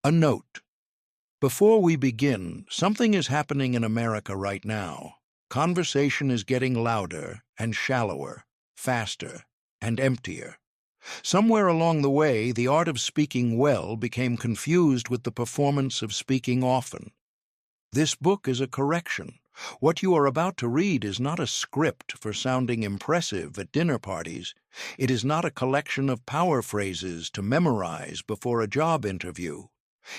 A note. Before we begin, something is happening in America right now. Conversation is getting louder and shallower, faster and emptier. Somewhere along the way, the art of speaking well became confused with the performance of speaking often. This book is a correction. What you are about to read is not a script for sounding impressive at dinner parties. It is not a collection of power phrases to memorize before a job interview.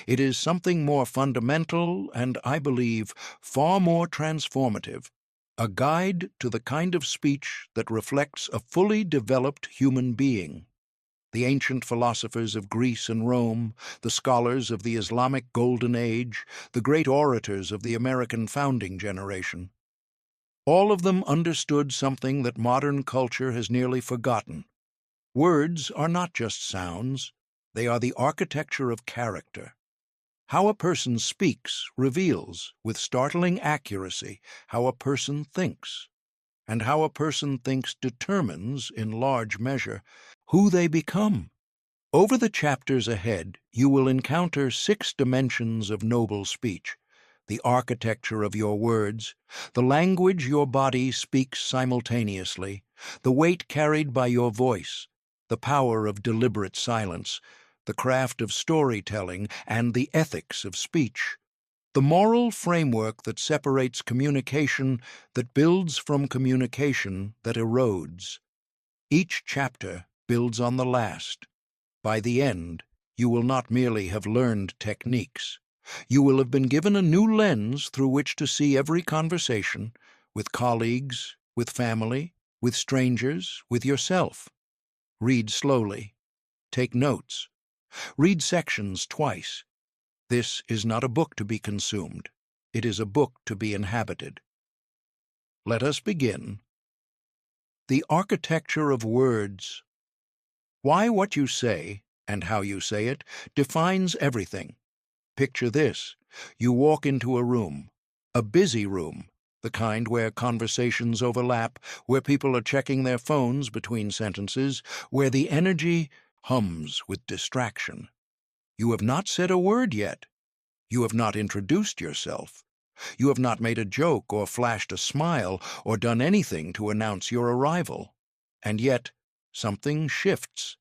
It is something more fundamental and, I believe, far more transformative. A guide to the kind of speech that reflects a fully developed human being. The ancient philosophers of Greece and Rome, the scholars of the Islamic Golden Age, the great orators of the American founding generation. All of them understood something that modern culture has nearly forgotten. Words are not just sounds, they are the architecture of character. How a person speaks reveals, with startling accuracy, how a person thinks. And how a person thinks determines, in large measure, who they become. Over the chapters ahead, you will encounter 6 dimensions of noble speech: the architecture of your words, the language your body speaks simultaneously, the weight carried by your voice, the power of deliberate silence, the craft of storytelling, and the ethics of speech. The moral framework that separates communication that builds from communication that erodes. Each chapter builds on the last. By the end, you will not merely have learned techniques. You will have been given a new lens through which to see every conversation, with colleagues, with family, with strangers, with yourself. Read slowly. Take notes. Read sections twice. This is not a book to be consumed. It is a book to be inhabited. Let us begin. The architecture of words. Why what you say, and how you say it, defines everything. Picture this. You walk into a room, a busy room, the kind where conversations overlap, where people are checking their phones between sentences, where the energy hums with distraction. You have not said a word yet. You have not introduced yourself. You have not made a joke or flashed a smile or done anything to announce your arrival. And yet, something shifts.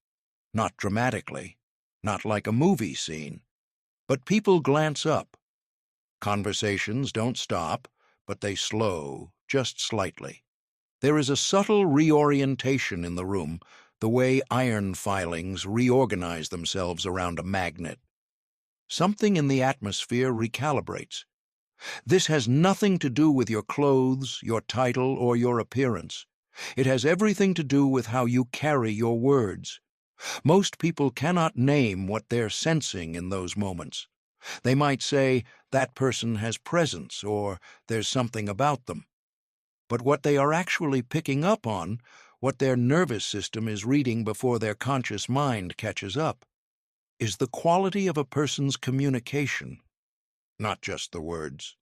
Not dramatically, not like a movie scene. But people glance up. Conversations don't stop, but they slow, just slightly. There is a subtle reorientation in the room, the way iron filings reorganize themselves around a magnet. Something in the atmosphere recalibrates. This has nothing to do with your clothes, your title, or your appearance. It has everything to do with how you carry your words. Most people cannot name what they're sensing in those moments. They might say, that person has presence, or there's something about them. But what they are actually picking up on, what their nervous system is reading before their conscious mind catches up, is the quality of a person's communication, not just the words.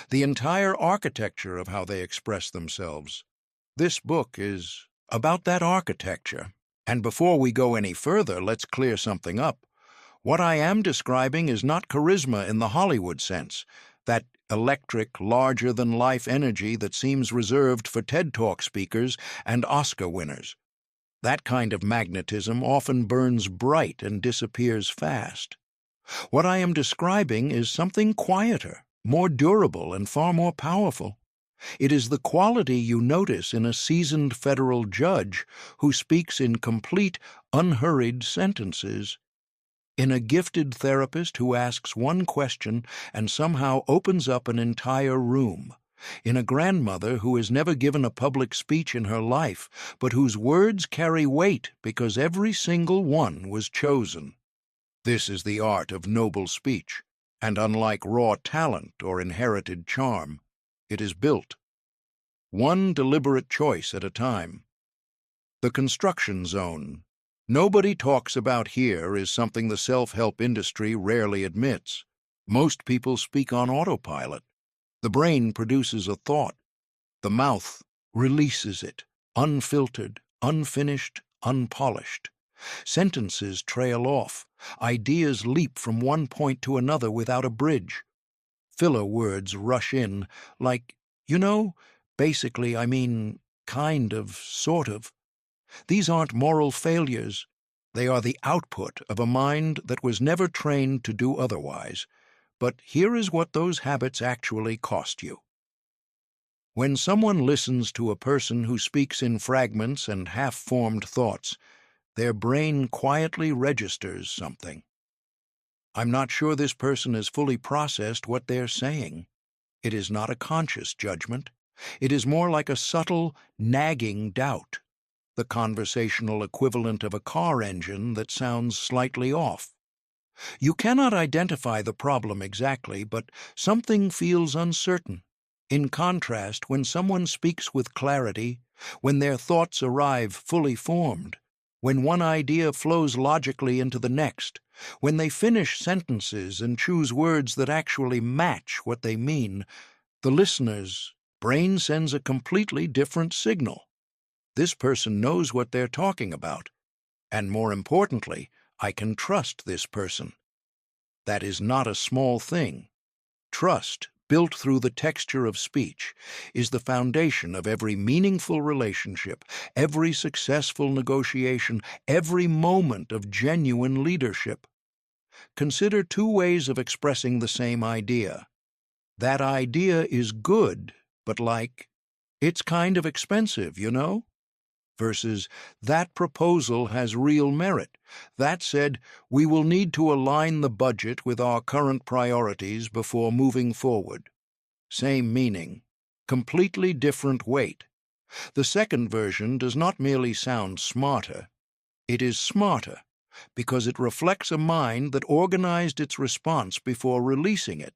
The entire architecture of how they express themselves. This book is about that architecture. And before we go any further, let's clear something up. What I am describing is not charisma in the Hollywood sense, that electric, larger-than-life energy that seems reserved for TED Talk speakers and Oscar winners. That kind of magnetism often burns bright and disappears fast. What I am describing is something quieter, more durable, and far more powerful. It is the quality you notice in a seasoned federal judge who speaks in complete, unhurried sentences, in a gifted therapist who asks one question and somehow opens up an entire room, in a grandmother who has never given a public speech in her life, but whose words carry weight because every single one was chosen. This is the art of noble speech, and unlike raw talent or inherited charm, it is built. One deliberate choice at a time. The construction zone. Nobody talks about here is something the self-help industry rarely admits. Most people speak on autopilot. The brain produces a thought. The mouth releases it, unfiltered, unfinished, unpolished. Sentences trail off. Ideas leap from one point to another without a bridge. Filler words rush in, like, you know, basically, I mean, kind of, sort of. These aren't moral failures. They are the output of a mind that was never trained to do otherwise. But here is what those habits actually cost you. When someone listens to a person who speaks in fragments and half-formed thoughts, their brain quietly registers something. I'm not sure this person has fully processed what they're saying. It is not a conscious judgment. It is more like a subtle, nagging doubt, the conversational equivalent of a car engine that sounds slightly off. You cannot identify the problem exactly, but something feels uncertain. In contrast, when someone speaks with clarity, when their thoughts arrive fully formed, when one idea flows logically into the next, when they finish sentences and choose words that actually match what they mean, the listener's brain sends a completely different signal. This person knows what they're talking about, and more importantly, I can trust this person. That is not a small thing. Trust, built through the texture of speech, is the foundation of every meaningful relationship, every successful negotiation, every moment of genuine leadership. Consider two ways of expressing the same idea. That idea is good, but it's kind of expensive, you know? Versus, that proposal has real merit. That said, we will need to align the budget with our current priorities before moving forward. Same meaning, completely different weight. The second version does not merely sound smarter. It is smarter because it reflects a mind that organized its response before releasing it.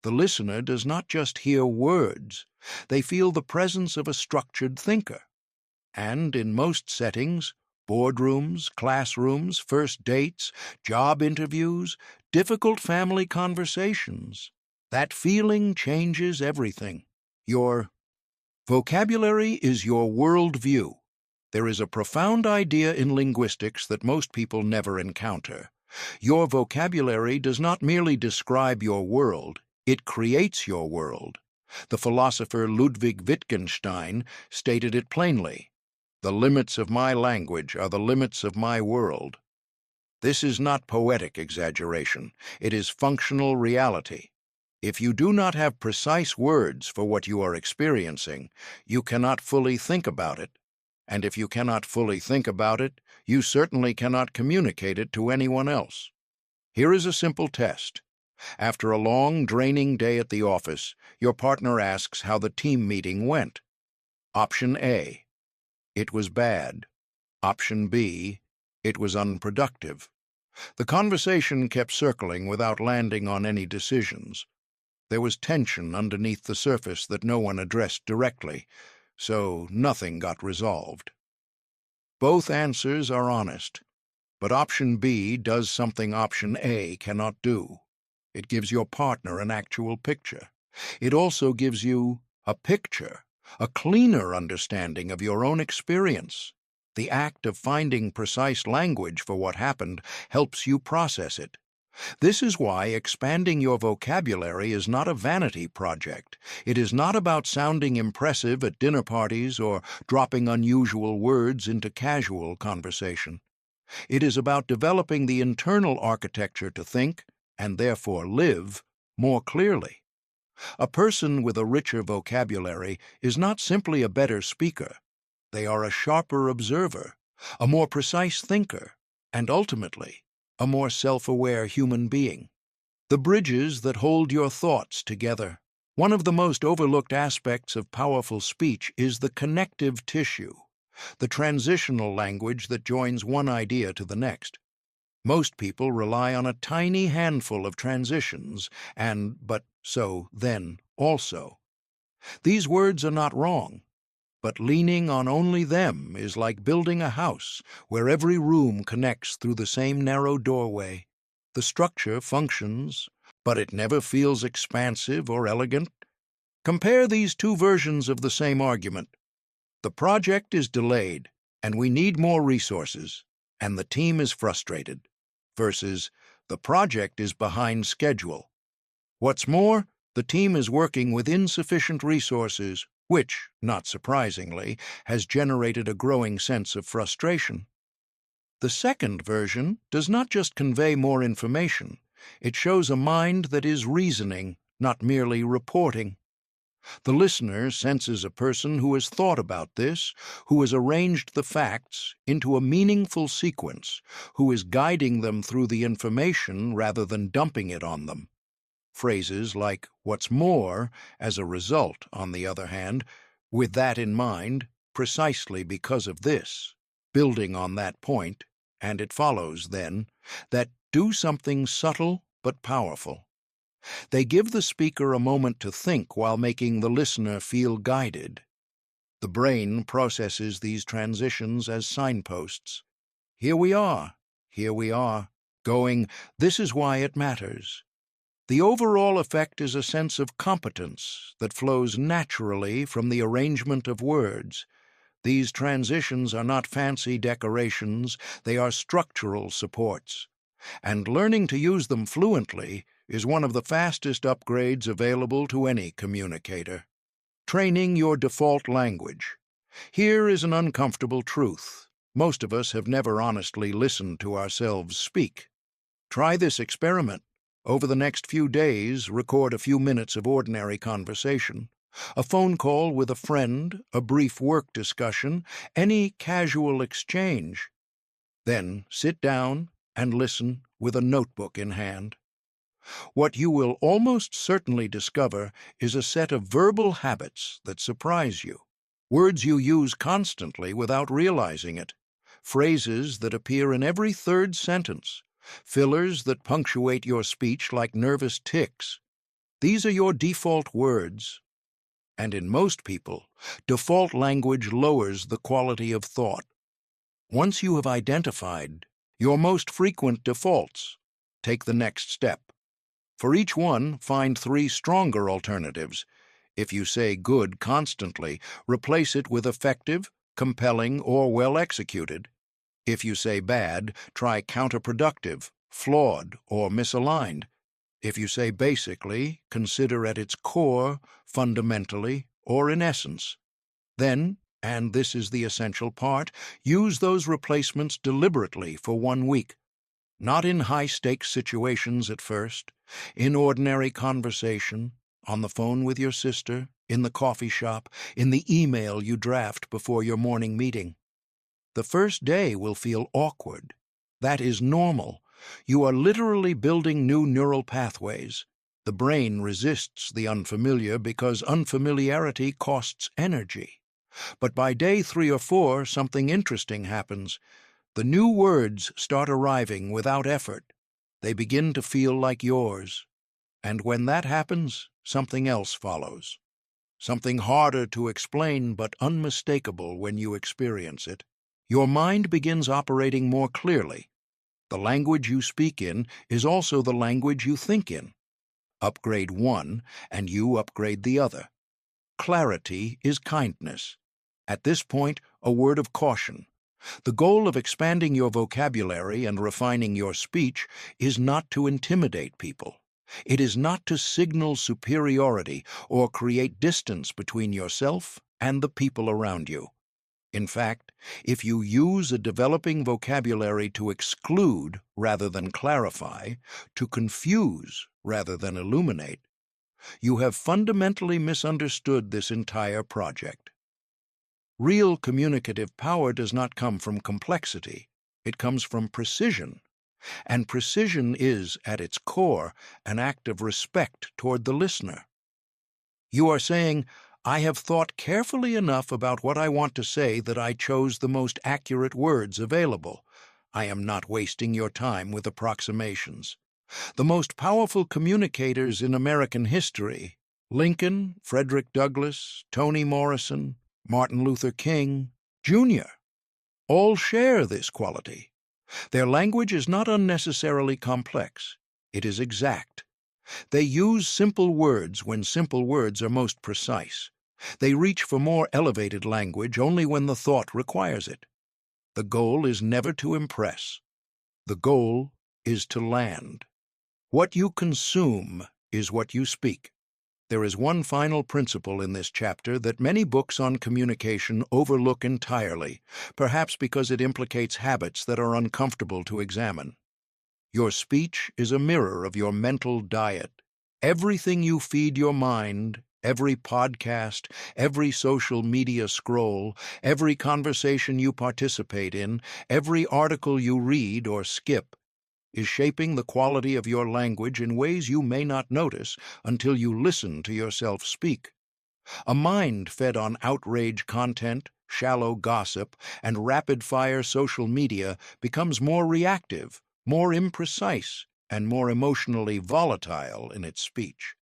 The listener does not just hear words, they feel the presence of a structured thinker. And in most settings, boardrooms, classrooms, first dates, job interviews, difficult family conversations, that feeling changes everything. Your vocabulary is your worldview. There is a profound idea in linguistics that most people never encounter. Your vocabulary does not merely describe your world, it creates your world. The philosopher Ludwig Wittgenstein stated it plainly. The limits of my language are the limits of my world. This is not poetic exaggeration. It is functional reality. If you do not have precise words for what you are experiencing, you cannot fully think about it. And if you cannot fully think about it, you certainly cannot communicate it to anyone else. Here is a simple test. After a long, draining day at the office, your partner asks how the team meeting went. Option A. It was bad. Option B, it was unproductive. The conversation kept circling without landing on any decisions. There was tension underneath the surface that no one addressed directly, so nothing got resolved. Both answers are honest, but option B does something option A cannot do. It gives your partner an actual picture. It also gives you a picture, a cleaner understanding of your own experience. The act of finding precise language for what happened helps you process it. This is why expanding your vocabulary is not a vanity project. It is not about sounding impressive at dinner parties or dropping unusual words into casual conversation. It is about developing the internal architecture to think, and therefore live, more clearly. A person with a richer vocabulary is not simply a better speaker. They are a sharper observer, a more precise thinker, and ultimately, a more self-aware human being. The bridges that hold your thoughts together. One of the most overlooked aspects of powerful speech is the connective tissue, the transitional language that joins one idea to the next. Most people rely on a tiny handful of transitions and but, so, then, also. These words are not wrong, but leaning on only them is like building a house where every room connects through the same narrow doorway. The structure functions, but it never feels expansive or elegant. Compare these two versions of the same argument. The project is delayed, and we need more resources. and the team is frustrated, versus the project is behind schedule. What's more, the team is working with insufficient resources, which, not surprisingly, has generated a growing sense of frustration. The second version does not just convey more information, it shows a mind that is reasoning, not merely reporting. The listener senses a person who has thought about this, who has arranged the facts into a meaningful sequence, who is guiding them through the information rather than dumping it on them. Phrases like "what's more," as a result, on the other hand, with that in mind, precisely because of this, building on that point, and it follows, then, that do something subtle but powerful. They give the speaker a moment to think while making the listener feel guided. The brain processes these transitions as signposts. Here we are, going, this is why it matters. The overall effect is a sense of competence that flows naturally from the arrangement of words. These transitions are not fancy decorations, they are structural supports. And learning to use them fluently is one of the fastest upgrades available to any communicator. Training your default language. Here is an uncomfortable truth. Most of us have never honestly listened to ourselves speak. Try this experiment. Over the next few days, record a few minutes of ordinary conversation. A phone call with a friend, a brief work discussion, any casual exchange. Then sit down and listen with a notebook in hand. What you will almost certainly discover is a set of verbal habits that surprise you. Words you use constantly without realizing it. Phrases that appear in every third sentence. Fillers that punctuate your speech like nervous tics. These are your default words. And in most people, default language lowers the quality of thought. Once you have identified your most frequent defaults, take the next step. For each one, find 3 stronger alternatives. If you say good constantly, replace it with effective, compelling, or well executed. If you say bad, try counterproductive, flawed, or misaligned. If you say basically, consider at its core, fundamentally, or in essence. Then, and this is the essential part, use those replacements deliberately for 1 week. Not in high-stakes situations at first, in ordinary conversation, on the phone with your sister, in the coffee shop, in the email you draft before your morning meeting. The first day will feel awkward. That is normal. You are literally building new neural pathways. The brain resists the unfamiliar because unfamiliarity costs energy. But by day 3 or 4, something interesting happens. The new words start arriving without effort. They begin to feel like yours. And when that happens, something else follows. Something harder to explain but unmistakable when you experience it. Your mind begins operating more clearly. The language you speak in is also the language you think in. Upgrade one, and you upgrade the other. Clarity is kindness. At this point, a word of caution. The goal of expanding your vocabulary and refining your speech is not to intimidate people. It is not to signal superiority or create distance between yourself and the people around you. In fact, if you use a developing vocabulary to exclude rather than clarify, to confuse rather than illuminate, you have fundamentally misunderstood this entire project. Real communicative power does not come from complexity. It comes from precision. And precision is, at its core, an act of respect toward the listener. You are saying, I have thought carefully enough about what I want to say that I chose the most accurate words available. I am not wasting your time with approximations. The most powerful communicators in American history, Lincoln, Frederick Douglass, Toni Morrison, Martin Luther King, Jr., all share this quality. Their language is not unnecessarily complex. It is exact. They use simple words when simple words are most precise. They reach for more elevated language only when the thought requires it. The goal is never to impress. The goal is to land. What you consume is what you speak. There is one final principle in this chapter that many books on communication overlook entirely, perhaps because it implicates habits that are uncomfortable to examine. Your speech is a mirror of your mental diet. Everything you feed your mind, every podcast, every social media scroll, every conversation you participate in, every article you read or skip, is shaping the quality of your language in ways you may not notice until you listen to yourself speak. A mind fed on outrage content, shallow gossip, and rapid-fire social media becomes more reactive, more imprecise, and more emotionally volatile in its speech.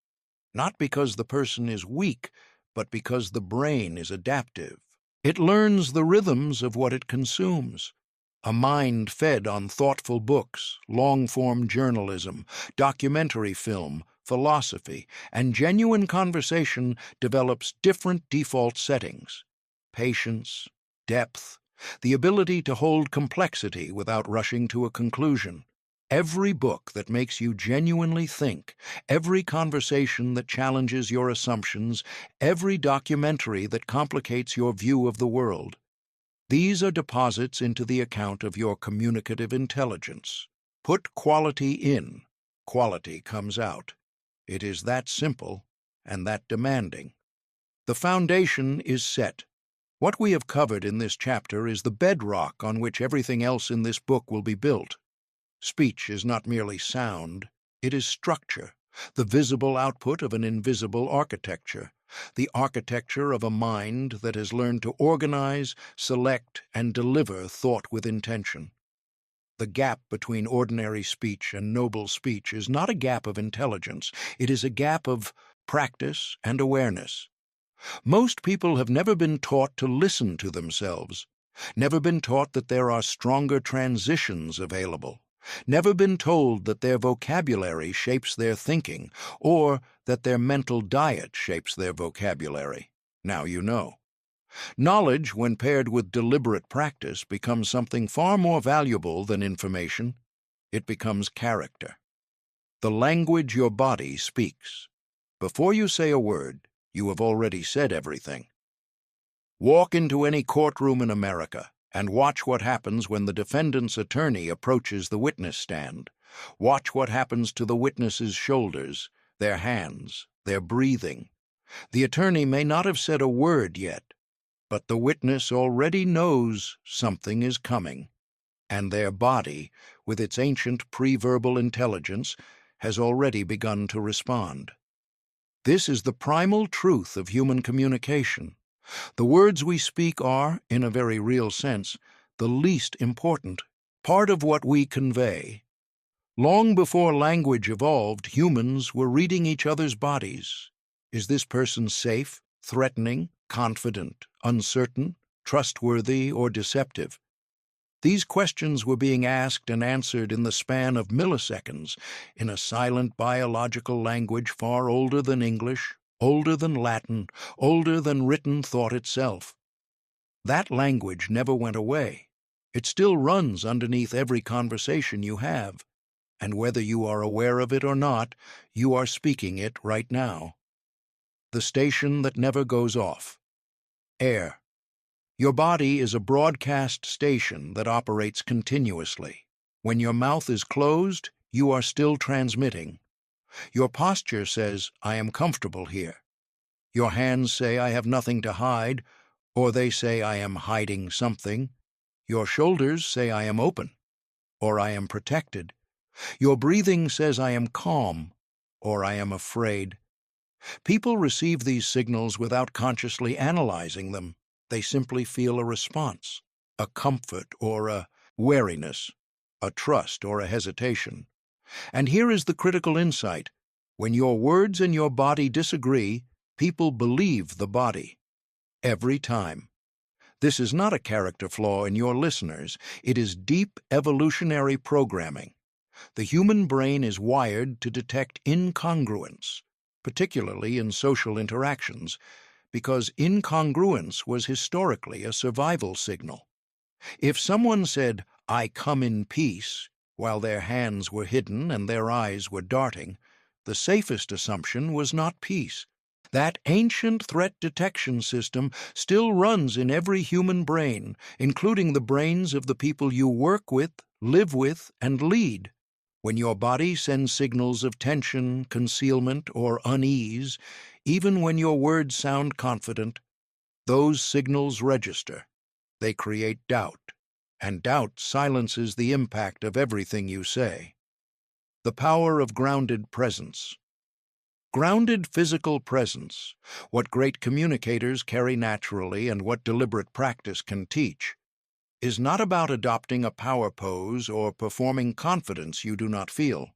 Not because the person is weak, but because the brain is adaptive. It learns the rhythms of what it consumes. A mind fed on thoughtful books, long-form journalism, documentary film, philosophy, and genuine conversation develops different default settings: patience, depth, the ability to hold complexity without rushing to a conclusion. Every book that makes you genuinely think, every conversation that challenges your assumptions, every documentary that complicates your view of the world, these are deposits into the account of your communicative intelligence. Put quality in, quality comes out. It is that simple and that demanding. The foundation is set. What we have covered in this chapter is the bedrock on which everything else in this book will be built. Speech is not merely sound, it is structure, the visible output of an invisible architecture, the architecture of a mind that has learned to organize, select, and deliver thought with intention. The gap between ordinary speech and noble speech is not a gap of intelligence, it is a gap of practice and awareness. Most people have never been taught to listen to themselves, never been taught that there are stronger transitions available, never been told that their vocabulary shapes their thinking, or that their mental diet shapes their vocabulary. Now you know. Knowledge, when paired with deliberate practice, becomes something far more valuable than information. It becomes character. The language your body speaks. Before you say a word, you have already said everything. Walk into any courtroom in America and watch what happens when the defendant's attorney approaches the witness stand. Watch what happens to the witness's shoulders, their hands, their breathing. The attorney may not have said a word yet, but the witness already knows something is coming, and their body, with its ancient pre-verbal intelligence, has already begun to respond. This is the primal truth of human communication. The words we speak are, in a very real sense, the least important part of what we convey. Long before language evolved, humans were reading each other's bodies. Is this person safe, threatening, confident, uncertain, trustworthy, or deceptive? These questions were being asked and answered in the span of milliseconds, in a silent biological language far older than English, older than Latin, older than written thought itself. That language never went away. It still runs underneath every conversation you have, and whether you are aware of it or not, you are speaking it right now. The station that never goes off. Air. Your body is a broadcast station that operates continuously. When your mouth is closed, you are still transmitting. Your posture says, "I am comfortable here." Your hands say, "I have nothing to hide," or they say, "I am hiding something." Your shoulders say, "I am open," or "I am protected." Your breathing says, "I am calm," or "I am afraid." People receive these signals without consciously analyzing them. They simply feel a response, a comfort or a wariness, a trust or a hesitation. And here is the critical insight. When your words and your body disagree, people believe the body. Every time. This is not a character flaw in your listeners. It is deep evolutionary programming. The human brain is wired to detect incongruence, particularly in social interactions, because incongruence was historically a survival signal. If someone said, "I come in peace," while their hands were hidden and their eyes were darting, the safest assumption was not peace. That ancient threat detection system still runs in every human brain, including the brains of the people you work with, live with, and lead. When your body sends signals of tension, concealment, or unease, even when your words sound confident, those signals register. They create doubt, and doubt silences the impact of everything you say. The power of grounded presence. Grounded physical presence, what great communicators carry naturally and what deliberate practice can teach, is not about adopting a power pose or performing confidence you do not feel.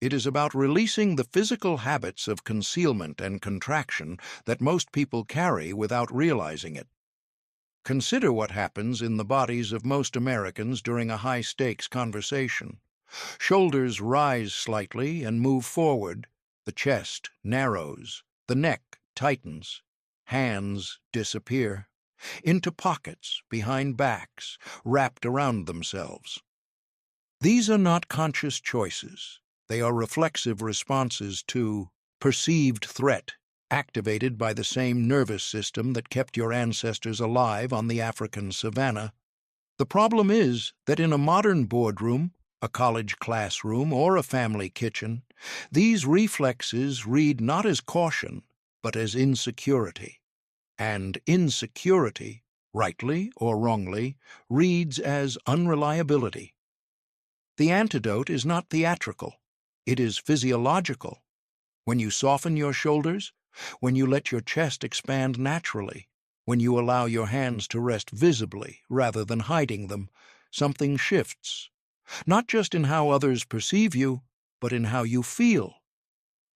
It is about releasing the physical habits of concealment and contraction that most people carry without realizing it. Consider what happens in the bodies of most Americans during a high-stakes conversation. Shoulders rise slightly and move forward. The chest narrows. The neck tightens. Hands disappear into pockets behind backs, wrapped around themselves. These are not conscious choices. They are reflexive responses to perceived threat, activated by the same nervous system that kept your ancestors alive on the African savanna. The problem is that in a modern boardroom, a college classroom, or a family kitchen, these reflexes read not as caution, but as insecurity. And insecurity, rightly or wrongly, reads as unreliability. The antidote is not theatrical. It is physiological. When you soften your shoulders, when you let your chest expand naturally, when you allow your hands to rest visibly rather than hiding them, something shifts. Not just in how others perceive you, but in how you feel.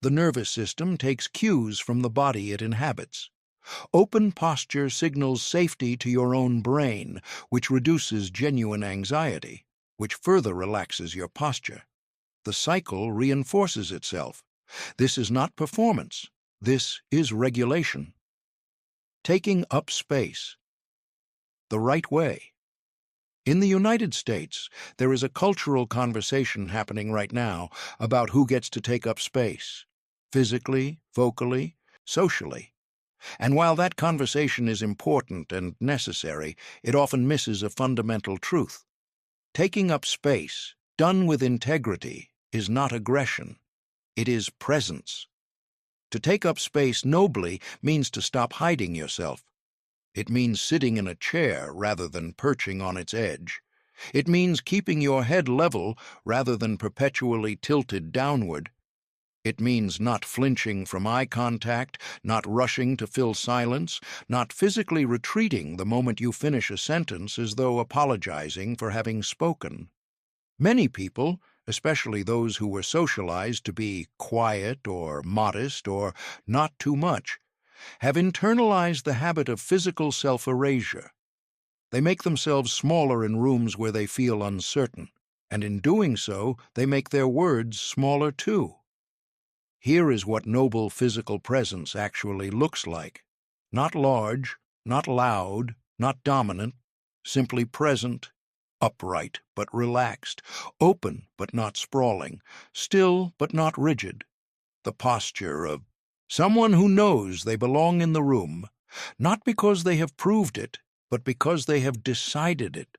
The nervous system takes cues from the body it inhabits. Open posture signals safety to your own brain, which reduces genuine anxiety, which further relaxes your posture. The cycle reinforces itself. This is not performance. This is regulation. Taking up space. The right way. In the United States, there is a cultural conversation happening right now about who gets to take up space, physically, vocally, socially. And while that conversation is important and necessary, it often misses a fundamental truth. Taking up space, done with integrity, is not aggression. It is presence. To take up space nobly means to stop hiding yourself. It means sitting in a chair rather than perching on its edge. It means keeping your head level rather than perpetually tilted downward. It means not flinching from eye contact, not rushing to fill silence, not physically retreating the moment you finish a sentence as though apologizing for having spoken. Many people, especially those who were socialized to be quiet or modest or not too much, have internalized the habit of physical self-erasure. They make themselves smaller in rooms where they feel uncertain, and in doing so, they make their words smaller too. Here is what noble physical presence actually looks like. Not large, not loud, not dominant, simply present, upright but relaxed, open but not sprawling, still but not rigid. The posture of someone who knows they belong in the room, not because they have proved it, but because they have decided it.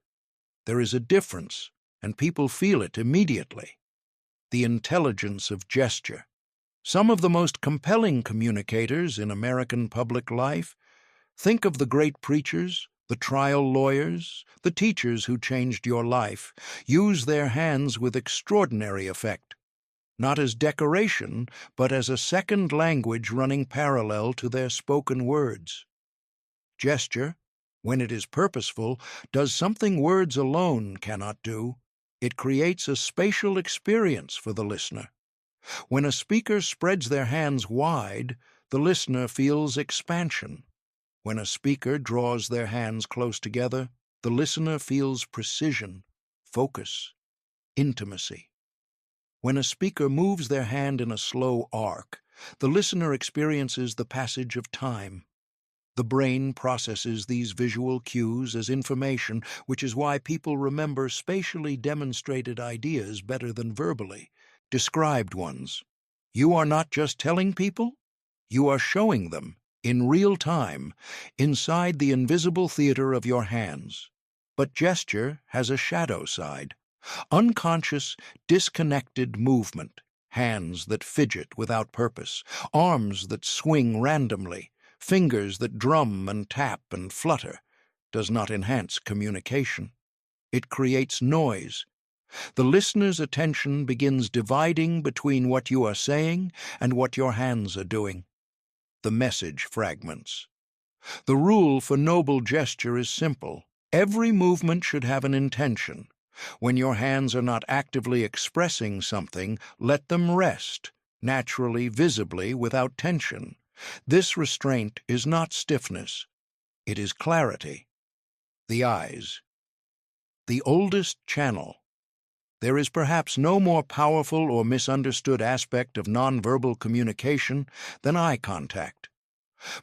There is a difference, and people feel it immediately. The intelligence of gesture. Some of the most compelling communicators in American public life, think of the great preachers, the trial lawyers, the teachers who changed your life, use their hands with extraordinary effect, not as decoration, but as a second language running parallel to their spoken words. Gesture, when it is purposeful, does something words alone cannot do. It creates a spatial experience for the listener. When a speaker spreads their hands wide, the listener feels expansion. When a speaker draws their hands close together, the listener feels precision, focus, intimacy. When a speaker moves their hand in a slow arc, the listener experiences the passage of time. The brain processes these visual cues as information, which is why people remember spatially demonstrated ideas better than verbally described ones. You are not just telling people, you are showing them, in real time, inside the invisible theater of your hands. But gesture has a shadow side. Unconscious, disconnected movement, hands that fidget without purpose, arms that swing randomly, fingers that drum and tap and flutter, does not enhance communication. It creates noise. The listener's attention begins dividing between what you are saying and what your hands are doing. The message fragments. The rule for noble gesture is simple. Every movement should have an intention. When your hands are not actively expressing something, let them rest, naturally, visibly, without tension. This restraint is not stiffness. It is clarity. The eyes. The oldest channel. There is perhaps no more powerful or misunderstood aspect of nonverbal communication than eye contact.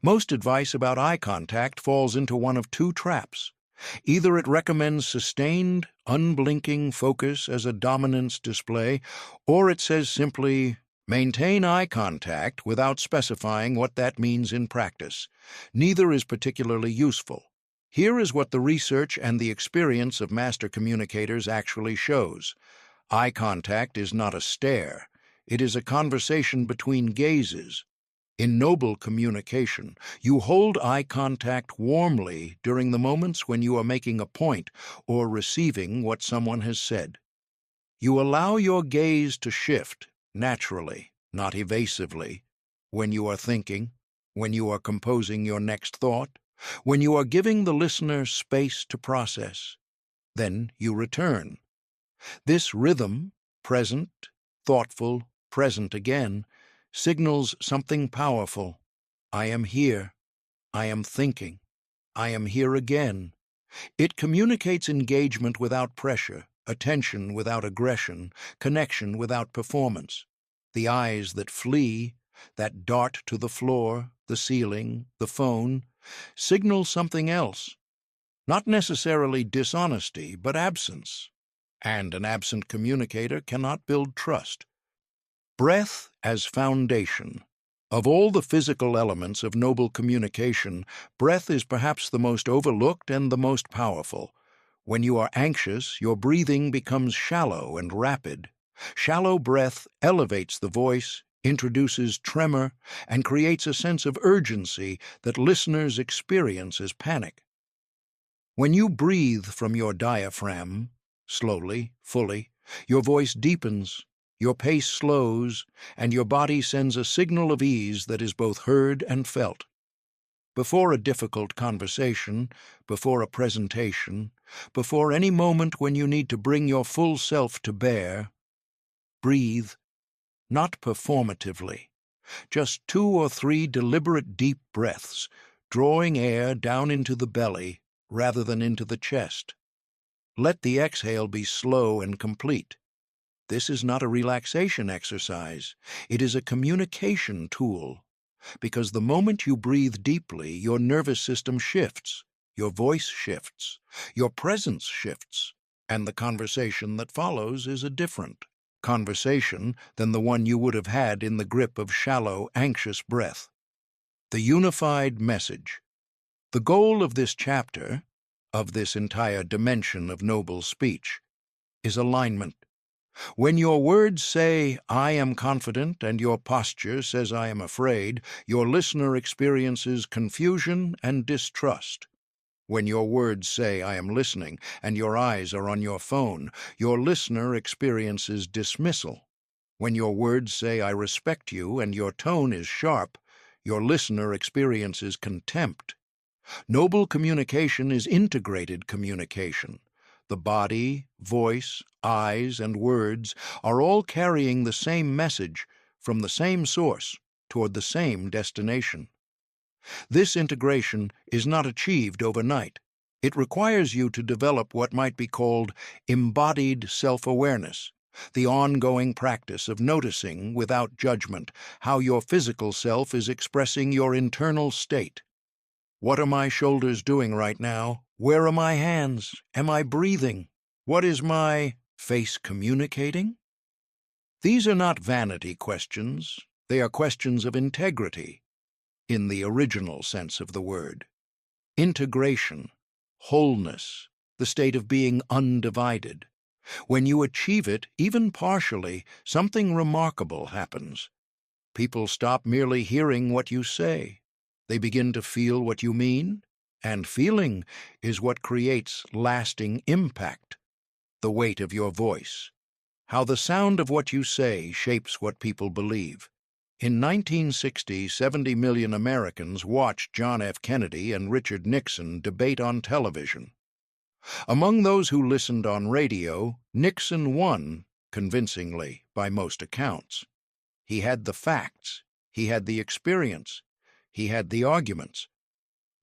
Most advice about eye contact falls into one of two traps. Either it recommends sustained, unblinking focus as a dominance display, or it says simply, maintain eye contact without specifying what that means in practice. Neither is particularly useful. Here is what the research and the experience of master communicators actually shows. Eye contact is not a stare. It is a conversation between gazes. In noble communication, you hold eye contact warmly during the moments when you are making a point or receiving what someone has said. You allow your gaze to shift naturally, not evasively, when you are thinking, when you are composing your next thought, when you are giving the listener space to process. Then you return. This rhythm, present, thoughtful, present again, signals something powerful. I am here. I am thinking. I am here again. It communicates engagement without pressure, attention without aggression, connection without performance. The eyes that flee, that dart to the floor, the ceiling, the phone, signal something else. Not necessarily dishonesty, but absence. And an absent communicator cannot build trust. Breath as foundation. Of all the physical elements of noble communication, breath is perhaps the most overlooked and the most powerful. When you are anxious, your breathing becomes shallow and rapid. Shallow breath elevates the voice, introduces tremor, and creates a sense of urgency that listeners experience as panic. When you breathe from your diaphragm, slowly, fully, your voice deepens, your pace slows, and your body sends a signal of ease that is both heard and felt. Before a difficult conversation, before a presentation, before any moment when you need to bring your full self to bear, breathe, not performatively, just 2 or 3 deliberate deep breaths, drawing air down into the belly rather than into the chest. Let the exhale be slow and complete. This is not a relaxation exercise. It is a communication tool. Because the moment you breathe deeply, your nervous system shifts, your voice shifts, your presence shifts, and the conversation that follows is a different conversation than the one you would have had in the grip of shallow, anxious breath. The unified message. The goal of this chapter, of this entire dimension of noble speech, is alignment. When your words say, I am confident, and your posture says, I am afraid, your listener experiences confusion and distrust. When your words say, I am listening, and your eyes are on your phone, your listener experiences dismissal. When your words say, I respect you, and your tone is sharp, your listener experiences contempt. Noble communication is integrated communication. The body, voice, eyes, and words are all carrying the same message from the same source toward the same destination. This integration is not achieved overnight. It requires you to develop what might be called embodied self-awareness, the ongoing practice of noticing without judgment how your physical self is expressing your internal state. What are my shoulders doing right now? Where are my hands? Am I breathing? What is my face communicating? These are not vanity questions. They are questions of integrity, in the original sense of the word. Integration, wholeness, the state of being undivided. When you achieve it, even partially, something remarkable happens. People stop merely hearing what you say. They begin to feel what you mean, and feeling is what creates lasting impact. The weight of your voice. How the sound of what you say shapes what people believe. In 1960, 70 million Americans watched John F. Kennedy and Richard Nixon debate on television. Among those who listened on radio, Nixon won, convincingly, by most accounts. He had the facts, he had the experience, he had the arguments.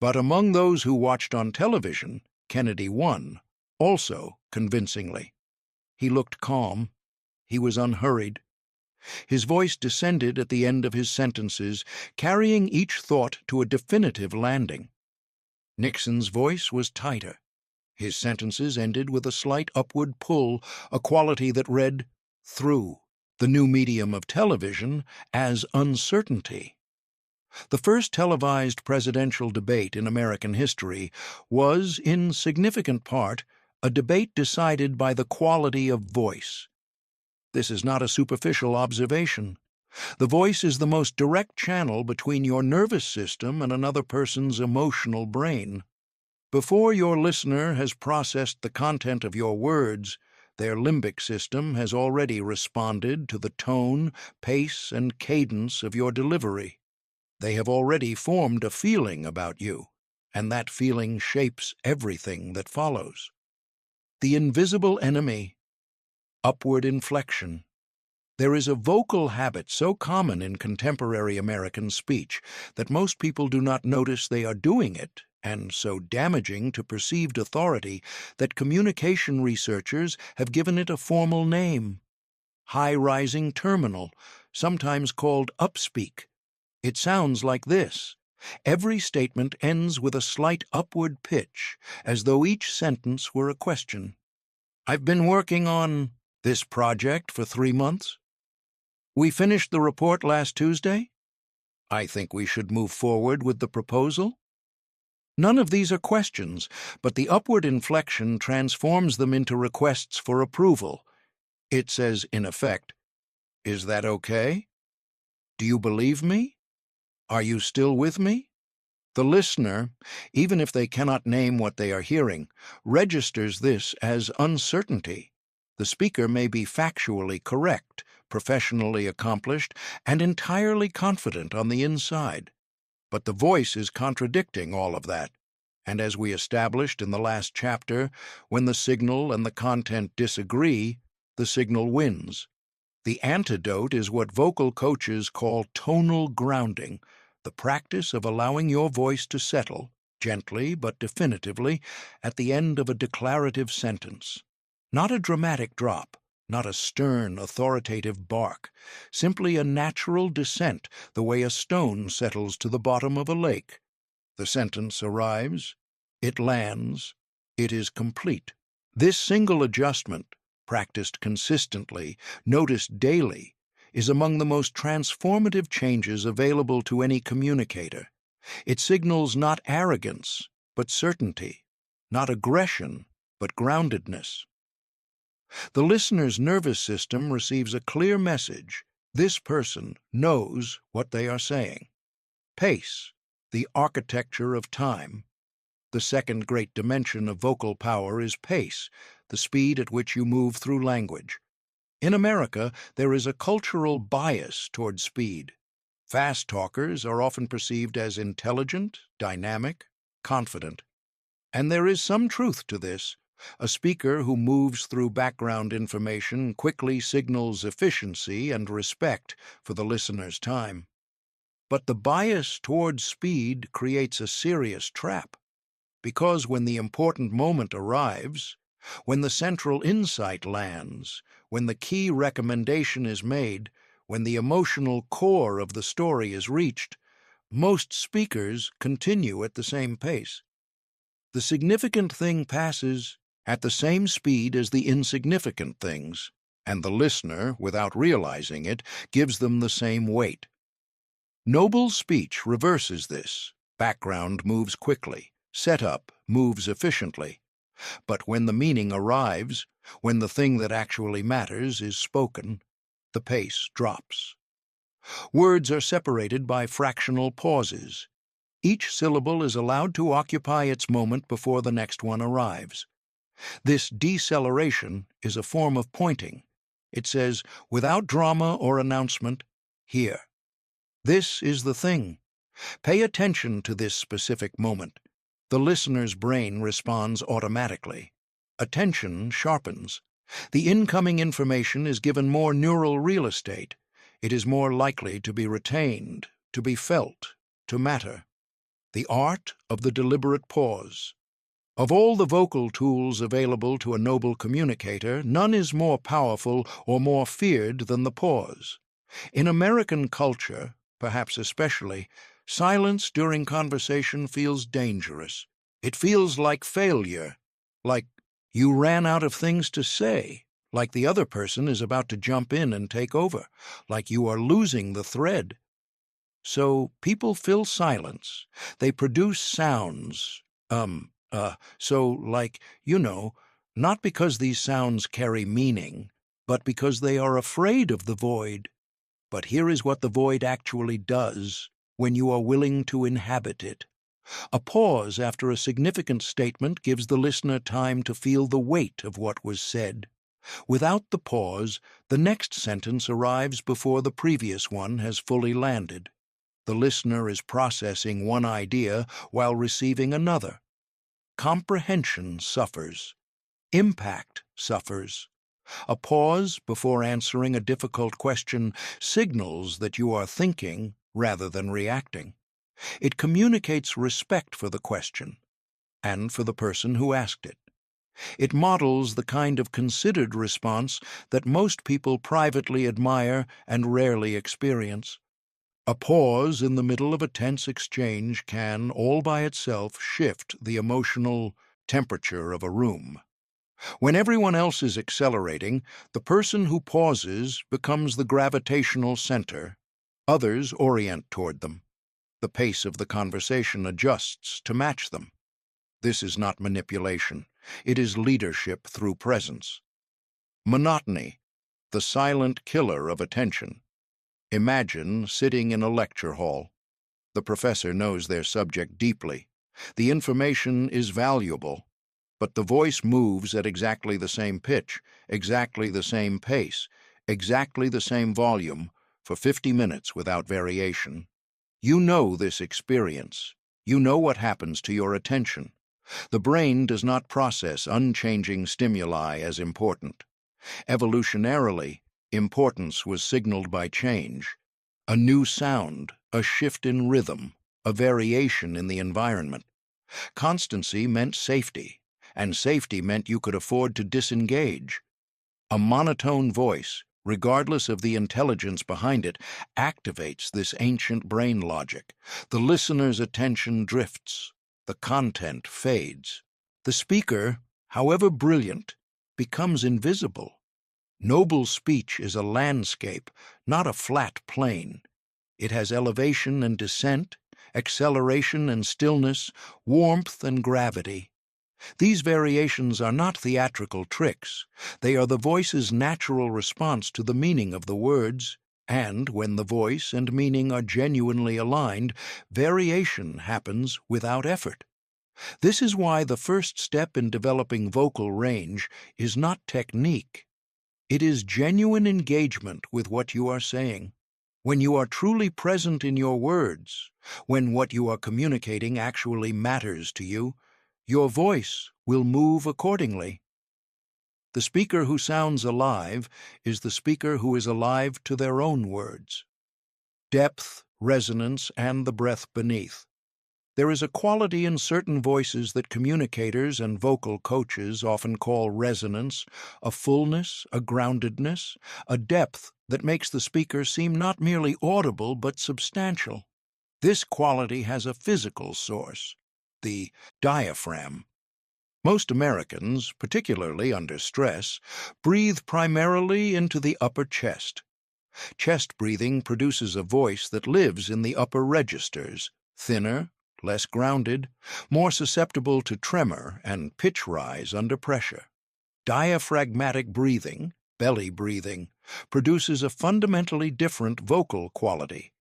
But among those who watched on television, Kennedy won, also convincingly. He looked calm. He was unhurried. His voice descended at the end of his sentences, carrying each thought to a definitive landing. Nixon's voice was tighter. His sentences ended with a slight upward pull, a quality that read, through the new medium of television, as uncertainty. The first televised presidential debate in American history was, in significant part, a debate decided by the quality of voice. This is not a superficial observation. The voice is the most direct channel between your nervous system and another person's emotional brain. Before your listener has processed the content of your words, their limbic system has already responded to the tone, pace, and cadence of your delivery. They have already formed a feeling about you, and that feeling shapes everything that follows. The invisible enemy. Upward inflection. There is a vocal habit so common in contemporary American speech that most people do not notice they are doing it, and so damaging to perceived authority that communication researchers have given it a formal name. High-rising terminal, sometimes called upspeak. It sounds like this. Every statement ends with a slight upward pitch, as though each sentence were a question. I've been working on this project for 3 months. We finished the report last Tuesday. I think we should move forward with the proposal. None of these are questions, but the upward inflection transforms them into requests for approval. It says, in effect, is that okay? Do you believe me? Are you still with me? The listener, even if they cannot name what they are hearing, registers this as uncertainty. The speaker may be factually correct, professionally accomplished, and entirely confident on the inside. But the voice is contradicting all of that. And as we established in the last chapter, when the signal and the content disagree, the signal wins. The antidote is what vocal coaches call tonal grounding, the practice of allowing your voice to settle, gently but definitively, at the end of a declarative sentence. Not a dramatic drop, not a stern, authoritative bark, simply a natural descent, the way a stone settles to the bottom of a lake. The sentence arrives, it lands, it is complete. This single adjustment, practiced consistently, noticed daily, is among the most transformative changes available to any communicator. It signals not arrogance, but certainty, not aggression, but groundedness. The listener's nervous system receives a clear message. This person knows what they are saying. Pace, the architecture of time. The second great dimension of vocal power is pace, the speed at which you move through language. In America, there is a cultural bias toward speed. Fast talkers are often perceived as intelligent, dynamic, confident. And there is some truth to this. A speaker who moves through background information quickly signals efficiency and respect for the listener's time. But the bias toward speed creates a serious trap, because when the important moment arrives, when the central insight lands, when the key recommendation is made, when the emotional core of the story is reached, Most speakers continue at the same pace. The significant thing passes at the same speed as the insignificant things, and the listener, without realizing it, gives them the same weight. Noble speech reverses this. Background moves quickly. Setup moves efficiently. But when the meaning arrives, when the thing that actually matters is spoken, the pace drops. Words are separated by fractional pauses. Each syllable is allowed to occupy its moment before the next one arrives. This deceleration is a form of pointing. It says, without drama or announcement, here. This is the thing. Pay attention to this specific moment. The listener's brain responds automatically. Attention sharpens. The incoming information is given more neural real estate. It is more likely to be retained, to be felt, to matter. The art of the deliberate pause. Of all the vocal tools available to a noble communicator, none is more powerful or more feared than the pause. In American culture, perhaps especially, silence during conversation feels dangerous. It feels like failure, like you ran out of things to say, like the other person is about to jump in and take over, like you are losing the thread. So people fill silence. They produce sounds, not because these sounds carry meaning, but because they are afraid of the void. But here is what the void actually does when you are willing to inhabit it. A pause after a significant statement gives the listener time to feel the weight of what was said. Without the pause, the next sentence arrives before the previous one has fully landed. The listener is processing one idea while receiving another. Comprehension suffers. Impact suffers. A pause before answering a difficult question signals that you are thinking rather than reacting. It communicates respect for the question and for the person who asked it. It models the kind of considered response that most people privately admire and rarely experience. A pause in the middle of a tense exchange can, all by itself, shift the emotional temperature of a room. When everyone else is accelerating, the person who pauses becomes the gravitational center. Others orient toward them. The pace of the conversation adjusts to match them. This is not manipulation. It is leadership through presence. Monotony, the silent killer of attention. Imagine sitting in a lecture hall. The professor knows their subject deeply. The information is valuable, but the voice moves at exactly the same pitch, exactly the same pace, exactly the same volume, for 50 minutes without variation. You know this experience. You know what happens to your attention. The brain does not process unchanging stimuli as important. Evolutionarily, importance was signaled by change. A new sound, a shift in rhythm, a variation in the environment. Constancy meant safety, and safety meant you could afford to disengage. A monotone voice, regardless of the intelligence behind it, activates this ancient brain logic. The listener's attention drifts. The content fades. The speaker, however brilliant, becomes invisible. Noble speech is a landscape, not a flat plain. It has elevation and descent, acceleration and stillness, warmth and gravity. These variations are not theatrical tricks. They are the voice's natural response to the meaning of the words, and when the voice and meaning are genuinely aligned, variation happens without effort. This is why the first step in developing vocal range is not technique. It is genuine engagement with what you are saying. When you are truly present in your words, when what you are communicating actually matters to you, your voice will move accordingly. The speaker who sounds alive is the speaker who is alive to their own words. Depth, resonance, and the breath beneath. There is a quality in certain voices that communicators and vocal coaches often call resonance, a fullness, a groundedness, a depth that makes the speaker seem not merely audible but substantial. This quality has a physical source, the diaphragm. Most Americans, particularly under stress, breathe primarily into the upper chest. Chest breathing produces a voice that lives in the upper registers, thinner, less grounded, more susceptible to tremor and pitch rise under pressure. Diaphragmatic breathing, belly breathing, produces a fundamentally different vocal quality.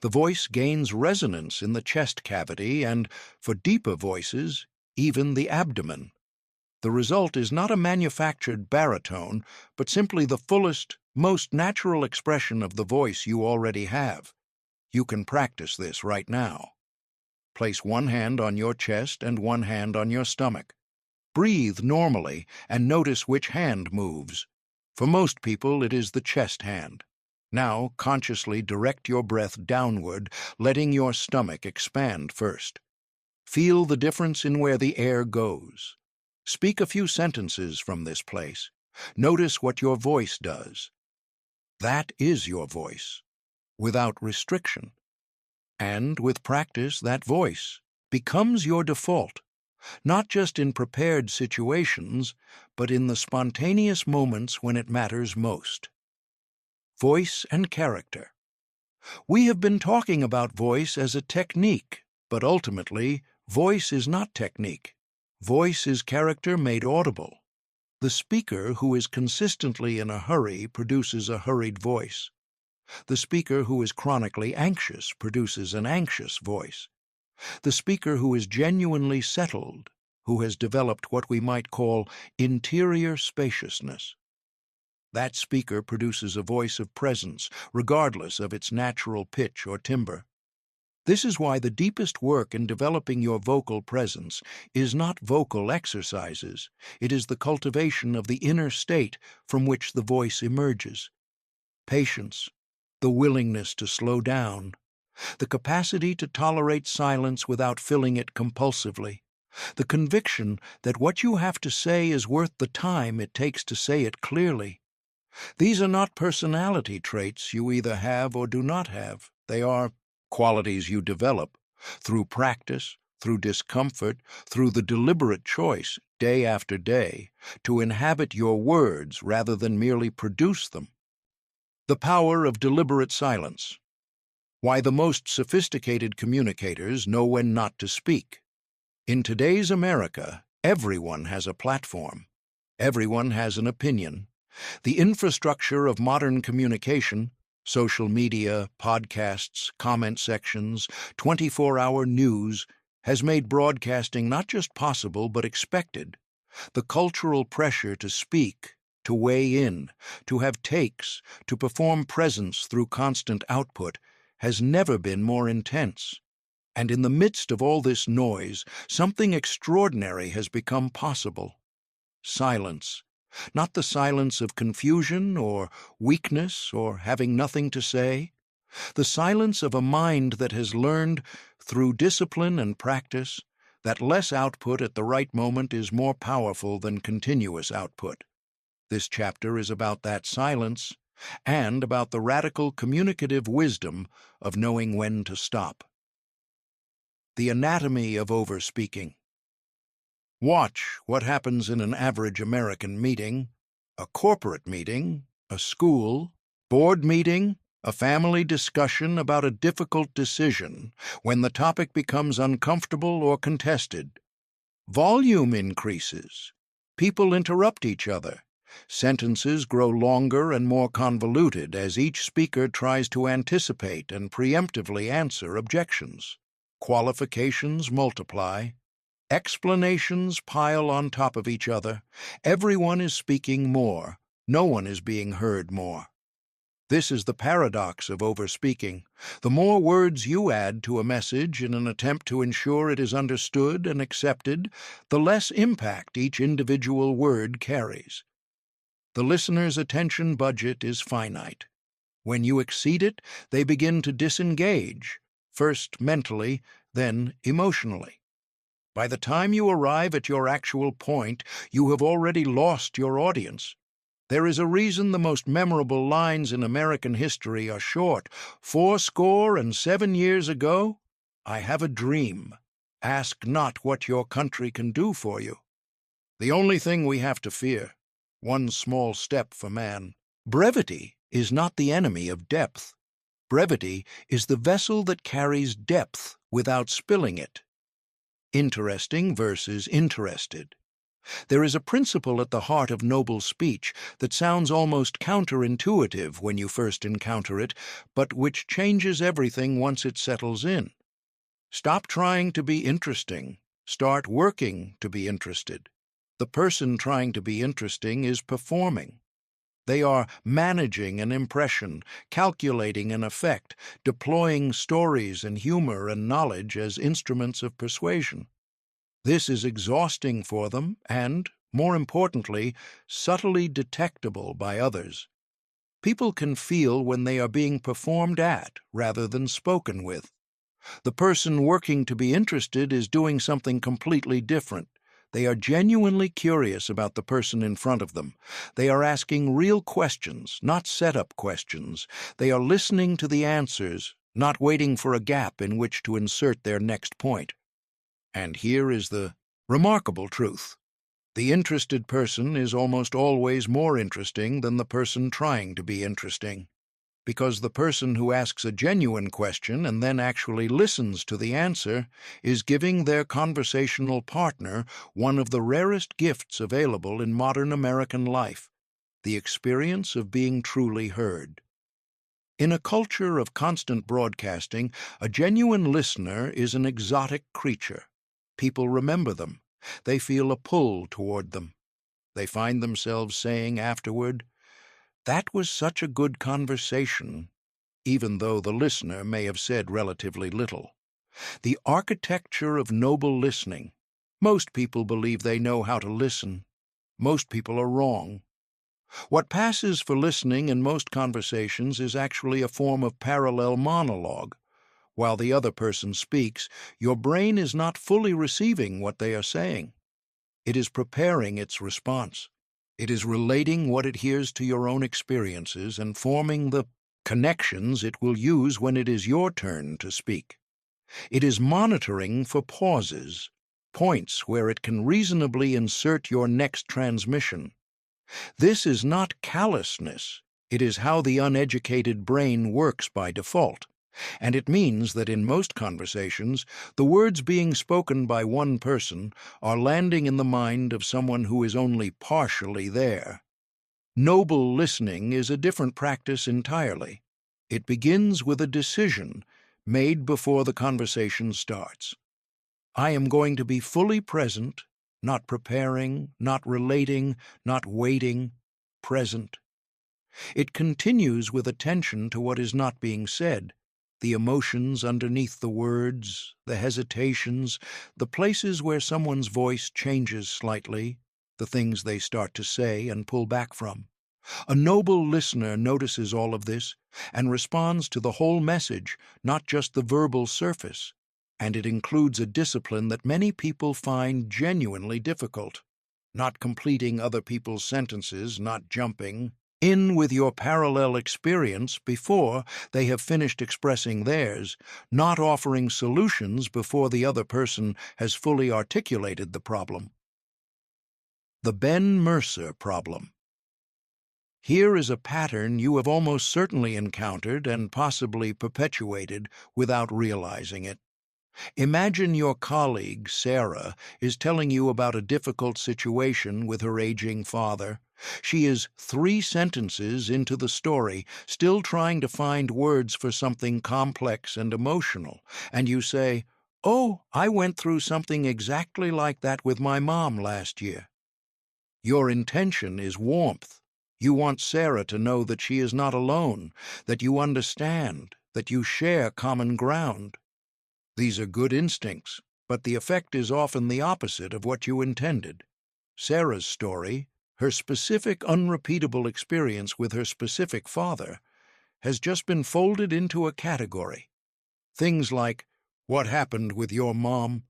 The voice gains resonance in the chest cavity and, for deeper voices, even the abdomen. The result is not a manufactured baritone, but simply the fullest, most natural expression of the voice you already have. You can practice this right now. Place one hand on your chest and one hand on your stomach. Breathe normally and notice which hand moves. For most people, it is the chest hand. Now, consciously direct your breath downward, letting your stomach expand first. Feel the difference in where the air goes. Speak a few sentences from this place. Notice what your voice does. That is your voice, without restriction. And with practice, that voice becomes your default, not just in prepared situations, but in the spontaneous moments when it matters most. Voice and character. We have been talking about voice as a technique, but ultimately, voice is not technique. Voice is character made audible. The speaker who is consistently in a hurry produces a hurried voice. The speaker who is chronically anxious produces an anxious voice. The speaker who is genuinely settled, who has developed what we might call interior spaciousness. That speaker produces a voice of presence, regardless of its natural pitch or timbre. This is why the deepest work in developing your vocal presence is not vocal exercises. It is the cultivation of the inner state from which the voice emerges. Patience, the willingness to slow down, the capacity to tolerate silence without filling it compulsively, the conviction that what you have to say is worth the time it takes to say it clearly. These are not personality traits you either have or do not have. They are qualities you develop through practice, through discomfort, through the deliberate choice, day after day, to inhabit your words rather than merely produce them. The power of deliberate silence. Why the most sophisticated communicators know when not to speak. In today's America, everyone has a platform. Everyone has an opinion. The infrastructure of modern communication, social media, podcasts, comment sections, 24-hour news, has made broadcasting not just possible but expected. The cultural pressure to speak, to weigh in, to have takes, to perform presence through constant output, has never been more intense. And in the midst of all this noise, something extraordinary has become possible. Silence. Not the silence of confusion or weakness or having nothing to say. The silence of a mind that has learned, through discipline and practice, that less output at the right moment is more powerful than continuous output. This chapter is about that silence and about the radical communicative wisdom of knowing when to stop. The anatomy of overspeaking. Watch what happens in an average American meeting, a corporate meeting, a school, board meeting, a family discussion about a difficult decision when the topic becomes uncomfortable or contested. Volume increases. People interrupt each other. Sentences grow longer and more convoluted as each speaker tries to anticipate and preemptively answer objections. Qualifications multiply. Explanations pile on top of each other. Everyone is speaking more. No one is being heard more. This is the paradox of overspeaking. The more words you add to a message in an attempt to ensure it is understood and accepted, the less impact each individual word carries. The listener's attention budget is finite. When you exceed it, they begin to disengage, first mentally, then emotionally. By the time you arrive at your actual point, you have already lost your audience. There is a reason the most memorable lines in American history are short. 77 years ago, I have a dream. Ask not what your country can do for you. The only thing we have to fear, one small step for man. Brevity is not the enemy of depth. Brevity is the vessel that carries depth without spilling it. Interesting versus interested. There is a principle at the heart of noble speech that sounds almost counterintuitive when you first encounter it, but which changes everything once it settles in. Stop trying to be interesting. Start working to be interested. The person trying to be interesting is performing. They are managing an impression, calculating an effect, deploying stories and humor and knowledge as instruments of persuasion. This is exhausting for them and, more importantly, subtly detectable by others. People can feel when they are being performed at rather than spoken with. The person working to be interested is doing something completely different. They are genuinely curious about the person in front of them. They are asking real questions, not set-up questions. They are listening to the answers, not waiting for a gap in which to insert their next point. And here is the remarkable truth. The interested person is almost always more interesting than the person trying to be interesting. Because the person who asks a genuine question and then actually listens to the answer is giving their conversational partner one of the rarest gifts available in modern American life, the experience of being truly heard. In a culture of constant broadcasting, a genuine listener is an exotic creature. People remember them. They feel a pull toward them. They find themselves saying afterward, "That was such a good conversation," even though the listener may have said relatively little. The architecture of noble listening. Most people believe they know how to listen. Most people are wrong. What passes for listening in most conversations is actually a form of parallel monologue. While the other person speaks, your brain is not fully receiving what they are saying. It is preparing its response. It is relating what it hears to your own experiences and forming the connections it will use when it is your turn to speak. It is monitoring for pauses, points where it can reasonably insert your next transmission. This is not callousness. It is how the uneducated brain works by default. And it means that in most conversations, the words being spoken by one person are landing in the mind of someone who is only partially there. Noble listening is a different practice entirely. It begins with a decision made before the conversation starts. I am going to be fully present, not preparing, not relating, not waiting, present. It continues with attention to what is not being said, the emotions underneath the words, the hesitations, the places where someone's voice changes slightly, the things they start to say and pull back from. A noble listener notices all of this and responds to the whole message, not just the verbal surface, and it includes a discipline that many people find genuinely difficult. Not completing other people's sentences, not jumping in with your parallel experience before they have finished expressing theirs, not offering solutions before the other person has fully articulated the problem. The Ben Mercer problem. Here is a pattern you have almost certainly encountered and possibly perpetuated without realizing it. Imagine your colleague, Sarah, is telling you about a difficult situation with her aging father. She is 3 sentences into the story, still trying to find words for something complex and emotional, and you say, "Oh, I went through something exactly like that with my mom last year." Your intention is warmth. You want Sarah to know that she is not alone, that you understand, that you share common ground. These are good instincts, but the effect is often the opposite of what you intended. Sarah's story, her specific unrepeatable experience with her specific father, has just been folded into a category. Things like, "What happened with your mom?"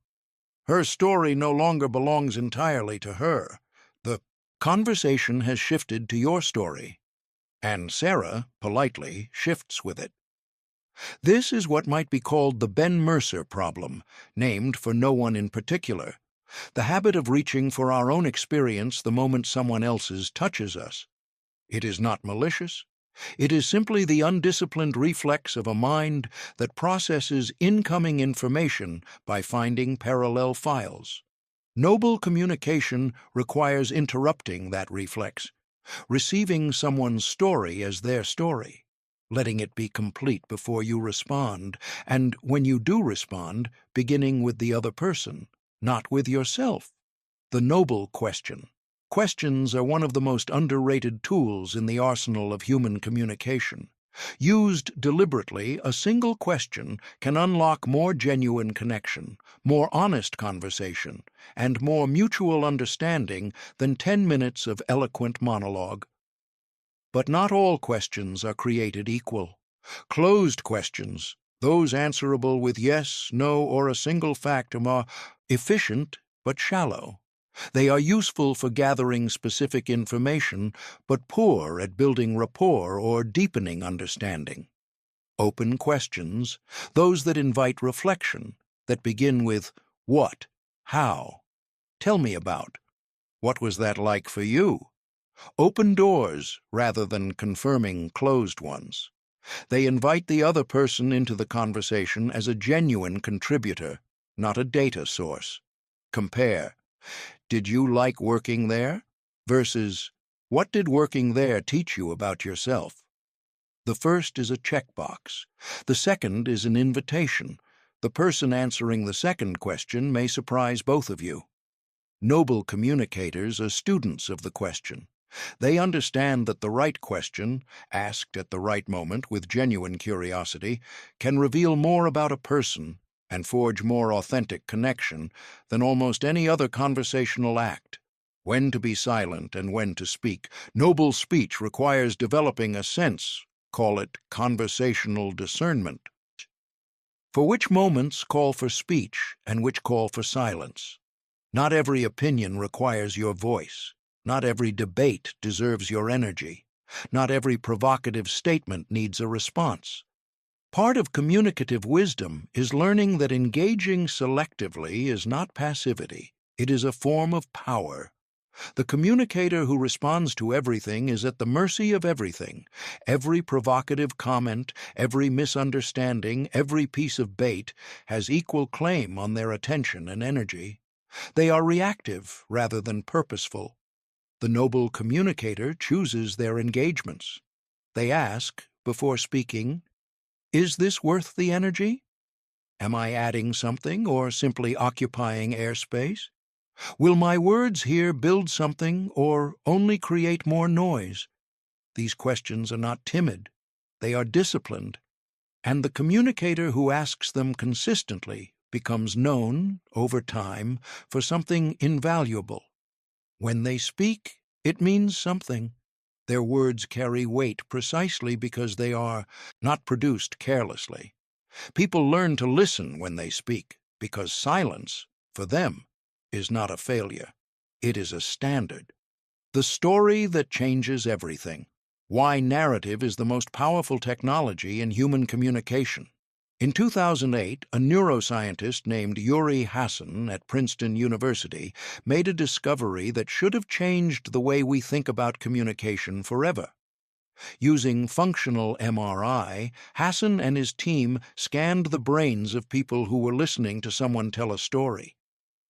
Her story no longer belongs entirely to her. The conversation has shifted to your story, and Sarah, politely, shifts with it. This is what might be called the Ben Mercer problem, named for no one in particular, the habit of reaching for our own experience the moment someone else's touches us. It is not malicious. It is simply the undisciplined reflex of a mind that processes incoming information by finding parallel files. Noble communication requires interrupting that reflex, receiving someone's story as their story, letting it be complete before you respond, and when you do respond, beginning with the other person, not with yourself. The noble question. Questions are one of the most underrated tools in the arsenal of human communication. Used deliberately, a single question can unlock more genuine connection, more honest conversation, and more mutual understanding than 10 minutes of eloquent monologue. But not all questions are created equal. Closed questions, those answerable with yes, no, or a single fact, are efficient but shallow. They are useful for gathering specific information, but poor at building rapport or deepening understanding. Open questions, those that invite reflection, that begin with what, how, tell me about, what was that like for you? Open doors rather than confirming closed ones. They invite the other person into the conversation as a genuine contributor, not a data source. Compare. Did you like working there? Versus, what did working there teach you about yourself? The first is a checkbox. The second is an invitation. The person answering the second question may surprise both of you. Noble communicators are students of the question. They understand that the right question, asked at the right moment with genuine curiosity, can reveal more about a person and forge more authentic connection than almost any other conversational act. When to be silent and when to speak. Noble speech requires developing a sense, call it conversational discernment, for which moments call for speech and which call for silence. Not every opinion requires your voice. Not every debate deserves your energy. Not every provocative statement needs a response. Part of communicative wisdom is learning that engaging selectively is not passivity. It is a form of power. The communicator who responds to everything is at the mercy of everything. Every provocative comment, every misunderstanding, every piece of bait has equal claim on their attention and energy. They are reactive rather than purposeful. The noble communicator chooses their engagements. They ask, before speaking, is this worth the energy? Am I adding something or simply occupying airspace? Will my words here build something or only create more noise? These questions are not timid. They are disciplined. And the communicator who asks them consistently becomes known, over time, for something invaluable. When they speak, it means something. Their words carry weight precisely because they are not produced carelessly. People learn to listen when they speak, because silence, for them, is not a failure. It is a standard. The story that changes everything. Why narrative is the most powerful technology in human communication. In 2008, a neuroscientist named Uri Hasson at Princeton University made a discovery that should have changed the way we think about communication forever. Using functional MRI, Hasson and his team scanned the brains of people who were listening to someone tell a story.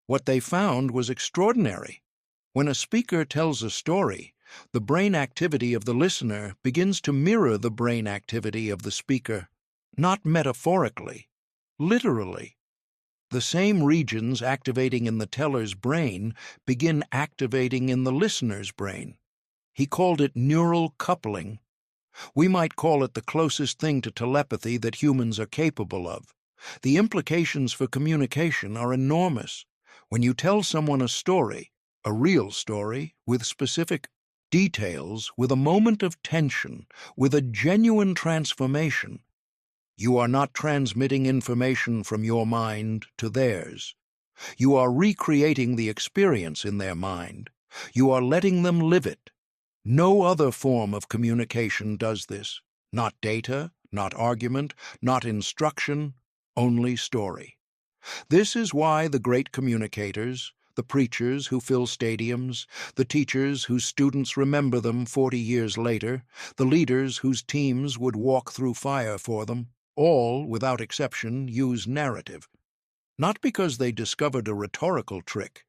What they found was extraordinary. When a speaker tells a story, the brain activity of the listener begins to mirror the brain activity of the speaker. Not metaphorically, literally. The same regions activating in the teller's brain begin activating in the listener's brain. He called it neural coupling. We might call it the closest thing to telepathy that humans are capable of. The implications for communication are enormous. When you tell someone a story, a real story, with specific details, with a moment of tension, with a genuine transformation, you are not transmitting information from your mind to theirs. You are recreating the experience in their mind. You are letting them live it. No other form of communication does this. Not data, not argument, not instruction, only story. This is why the great communicators, the preachers who fill stadiums, the teachers whose students remember them 40 years later, the leaders whose teams would walk through fire for them, all, without exception, use narrative. Not because they discovered a rhetorical trick,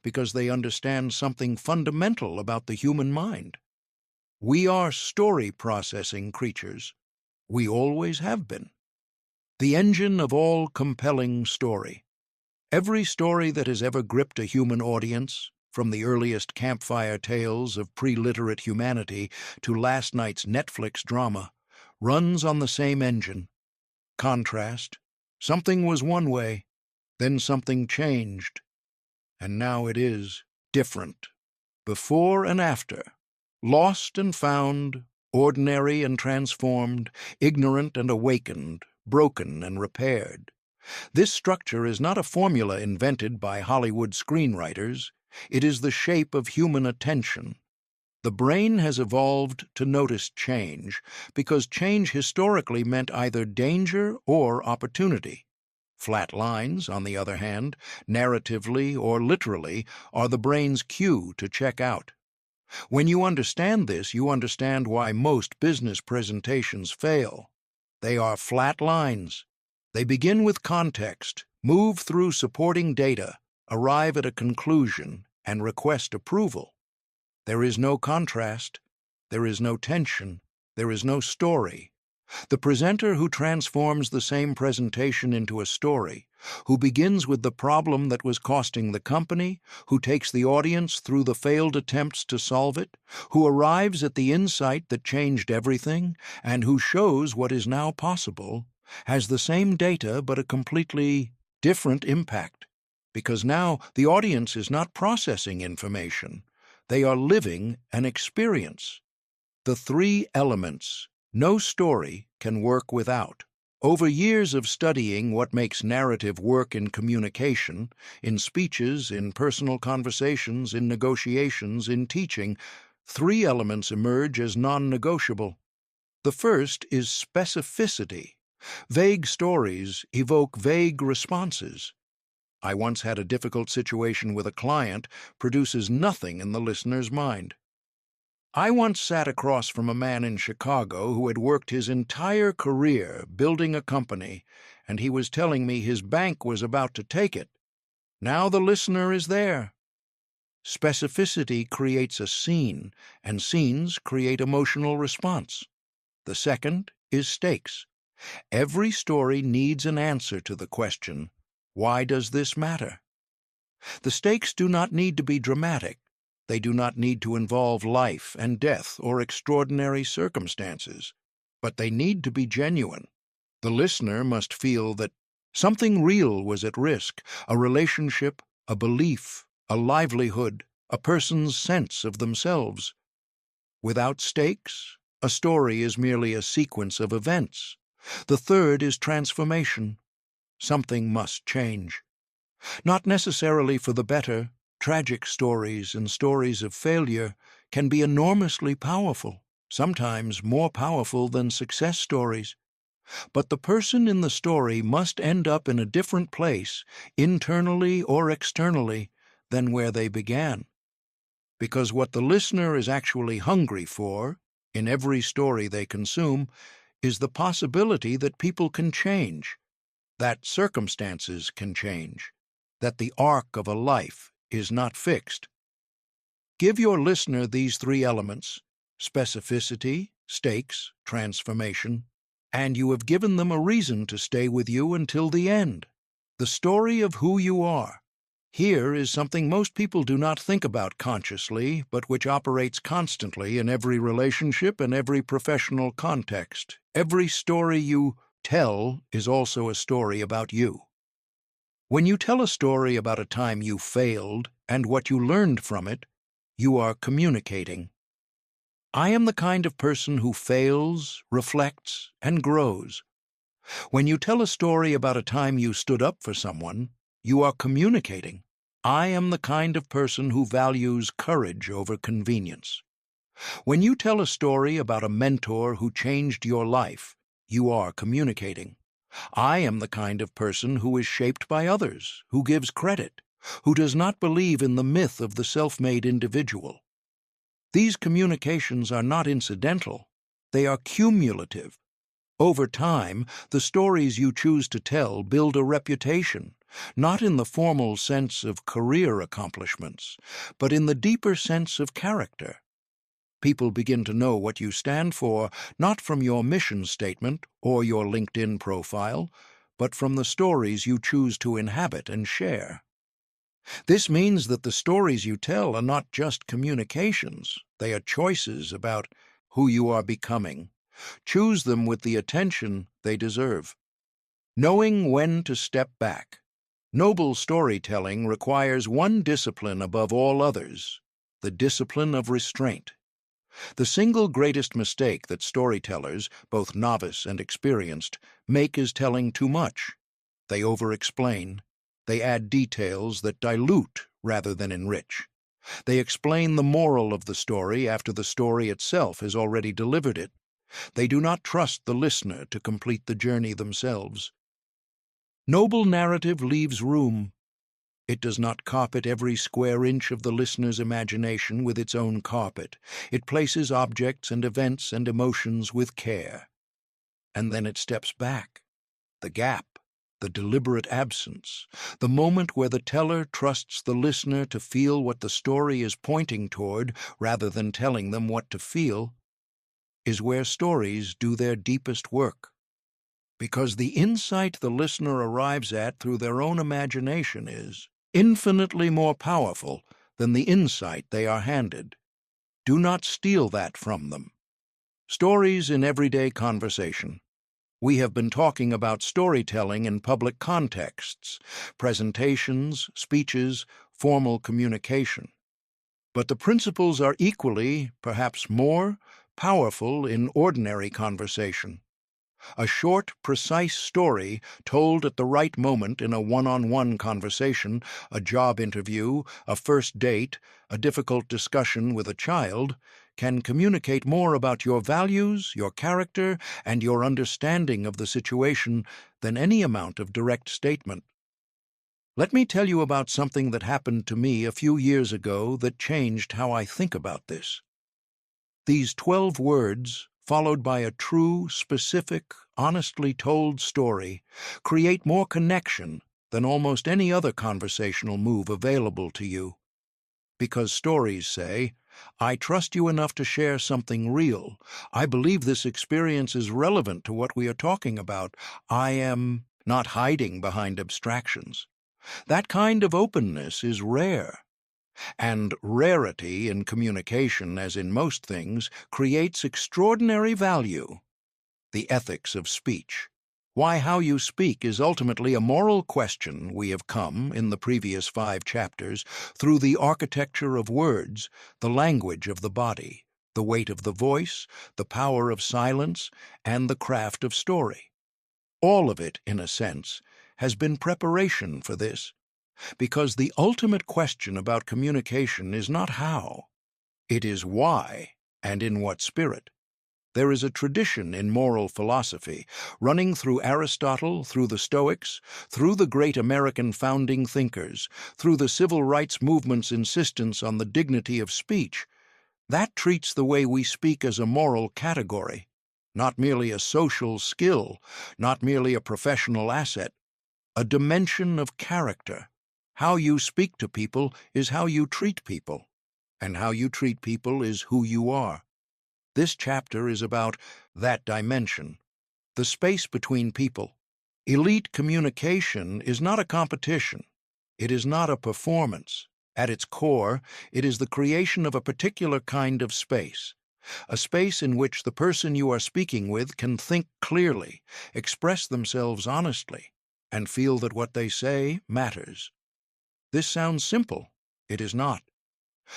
because they understand something fundamental about the human mind. We are story-processing creatures. We always have been. The engine of all compelling story. Every story that has ever gripped a human audience, from the earliest campfire tales of pre-literate humanity to last night's Netflix drama, runs on the same engine. Contrast. Something was one way, then something changed, and now it is different. Before and after. Lost and found, ordinary and transformed, ignorant and awakened, broken and repaired. This structure is not a formula invented by Hollywood screenwriters. It is the shape of human attention. The brain has evolved to notice change because change historically meant either danger or opportunity. Flat lines, on the other hand, narratively or literally, are the brain's cue to check out. When you understand this, you understand why most business presentations fail. They are flat lines. They begin with context, move through supporting data, arrive at a conclusion, and request approval. There is no contrast, there is no tension, there is no story. The presenter who transforms the same presentation into a story, who begins with the problem that was costing the company, who takes the audience through the failed attempts to solve it, who arrives at the insight that changed everything, and who shows what is now possible, has the same data but a completely different impact. Because now the audience is not processing information, they are living an experience. The three elements no story can work without. Over years of studying what makes narrative work in communication, in speeches, in personal conversations, in negotiations, in teaching, three elements emerge as non-negotiable. The first is specificity. Vague stories evoke vague responses. I once had a difficult situation with a client produces nothing in the listener's mind. I once sat across from a man in Chicago who had worked his entire career building a company, and he was telling me his bank was about to take it. Now the listener is there. Specificity creates a scene, and scenes create emotional response. The second is stakes. Every story needs an answer to the question, why does this matter? The stakes do not need to be dramatic. They do not need to involve life and death or extraordinary circumstances, but they need to be genuine. The listener must feel that something real was at risk, a relationship, a belief, a livelihood, a person's sense of themselves. Without stakes, a story is merely a sequence of events. The third is transformation. Something must change. Not necessarily for the better. Tragic stories and stories of failure can be enormously powerful, sometimes more powerful than success stories. But the person in the story must end up in a different place, internally or externally, than where they began. Because what the listener is actually hungry for, in every story they consume, is the possibility that people can change, that circumstances can change, that the arc of a life is not fixed. Give your listener these three elements, specificity, stakes, transformation, and you have given them a reason to stay with you until the end. The story of who you are. Here is something most people do not think about consciously, but which operates constantly in every relationship and every professional context. Every story you tell is also a story about you. When you tell a story about a time you failed and what you learned from it, you are communicating. I am the kind of person who fails, reflects, and grows. When you tell a story about a time you stood up for someone, you are communicating. I am the kind of person who values courage over convenience. When you tell a story about a mentor who changed your life, you are communicating. I am the kind of person who is shaped by others, who gives credit, who does not believe in the myth of the self-made individual. These communications are not incidental, they are cumulative. Over time, the stories you choose to tell build a reputation, not in the formal sense of career accomplishments, but in the deeper sense of character. People begin to know what you stand for, not from your mission statement or your LinkedIn profile, but from the stories you choose to inhabit and share. This means that the stories you tell are not just communications, they are choices about who you are becoming. Choose them with the attention they deserve. Knowing when to step back. Noble storytelling requires one discipline above all others, the discipline of restraint. The single greatest mistake that storytellers, both novice and experienced, make is telling too much. They over-explain. They add details that dilute rather than enrich. They explain the moral of the story after the story itself has already delivered it. They do not trust the listener to complete the journey themselves. Noble narrative leaves room. It does not carpet every square inch of the listener's imagination with its own carpet. It places objects and events and emotions with care. And then it steps back. The gap, the deliberate absence, the moment where the teller trusts the listener to feel what the story is pointing toward rather than telling them what to feel, is where stories do their deepest work. Because the insight the listener arrives at through their own imagination is infinitely more powerful than the insight they are handed. Do not steal that from them. Stories in everyday conversation. We have been talking about storytelling in public contexts, presentations, speeches, formal communication. But the principles are equally, perhaps more, powerful in ordinary conversation. A short, precise story told at the right moment in a one-on-one conversation, a job interview, a first date, a difficult discussion with a child, can communicate more about your values, your character, and your understanding of the situation than any amount of direct statement. Let me tell you about something that happened to me a few years ago that changed how I think about this. These 12 words, followed by a true, specific, honestly told story, create more connection than almost any other conversational move available to you. Because stories say, I trust you enough to share something real. I believe this experience is relevant to what we are talking about. I am not hiding behind abstractions. That kind of openness is rare. And rarity in communication, as in most things, creates extraordinary value. The ethics of speech. Why how you speak is ultimately a moral question we have come, in the previous 5 chapters, through the architecture of words, the language of the body, the weight of the voice, the power of silence, and the craft of story. All of it, in a sense, has been preparation for this. Because the ultimate question about communication is not how, it is why and in what spirit. There is a tradition in moral philosophy, running through Aristotle, through the Stoics, through the great American founding thinkers, through the civil rights movement's insistence on the dignity of speech, that treats the way we speak as a moral category, not merely a social skill, not merely a professional asset, a dimension of character. How you speak to people is how you treat people, and how you treat people is who you are. This chapter is about that dimension, the space between people. Elite communication is not a competition. It is not a performance. At its core, it is the creation of a particular kind of space, a space in which the person you are speaking with can think clearly, express themselves honestly, and feel that what they say matters. This sounds simple. It is not.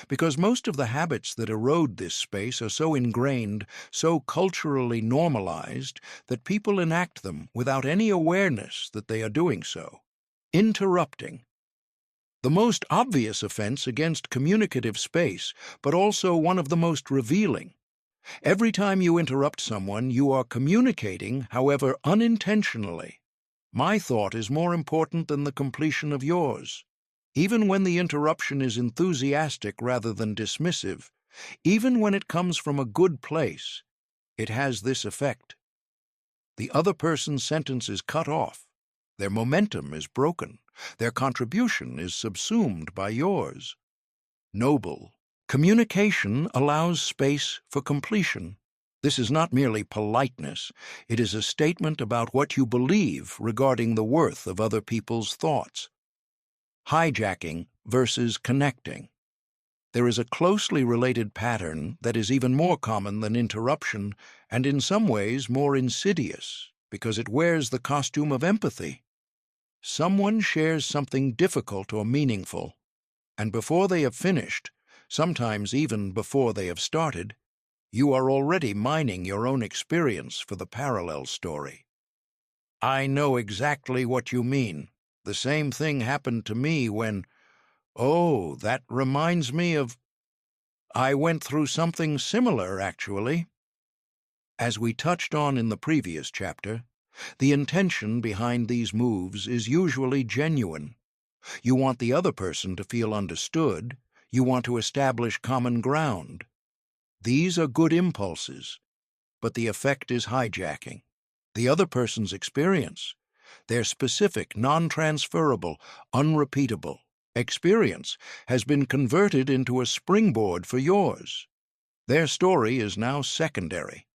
Because most of the habits that erode this space are so ingrained, so culturally normalized, that people enact them without any awareness that they are doing so. Interrupting. The most obvious offense against communicative space, but also one of the most revealing. Every time you interrupt someone, you are communicating, however unintentionally. My thought is more important than the completion of yours. Even when the interruption is enthusiastic rather than dismissive, even when it comes from a good place, it has this effect. The other person's sentence is cut off. Their momentum is broken. Their contribution is subsumed by yours. Noble. Communication allows space for completion. This is not merely politeness. It is a statement about what you believe regarding the worth of other people's thoughts. Hijacking versus connecting. There is a closely related pattern that is even more common than interruption, and in some ways more insidious, because it wears the costume of empathy. Someone shares something difficult or meaningful, and before they have finished, sometimes even before they have started, you are already mining your own experience for the parallel story. I know exactly what you mean. The same thing happened to me when, oh, that reminds me of, I went through something similar, actually. As we touched on in the previous chapter, the intention behind these moves is usually genuine. You want the other person to feel understood. You want to establish common ground. These are good impulses, but the effect is hijacking. The other person's experience, their specific, non-transferable, unrepeatable experience, has been converted into a springboard for yours. Their story is now secondary.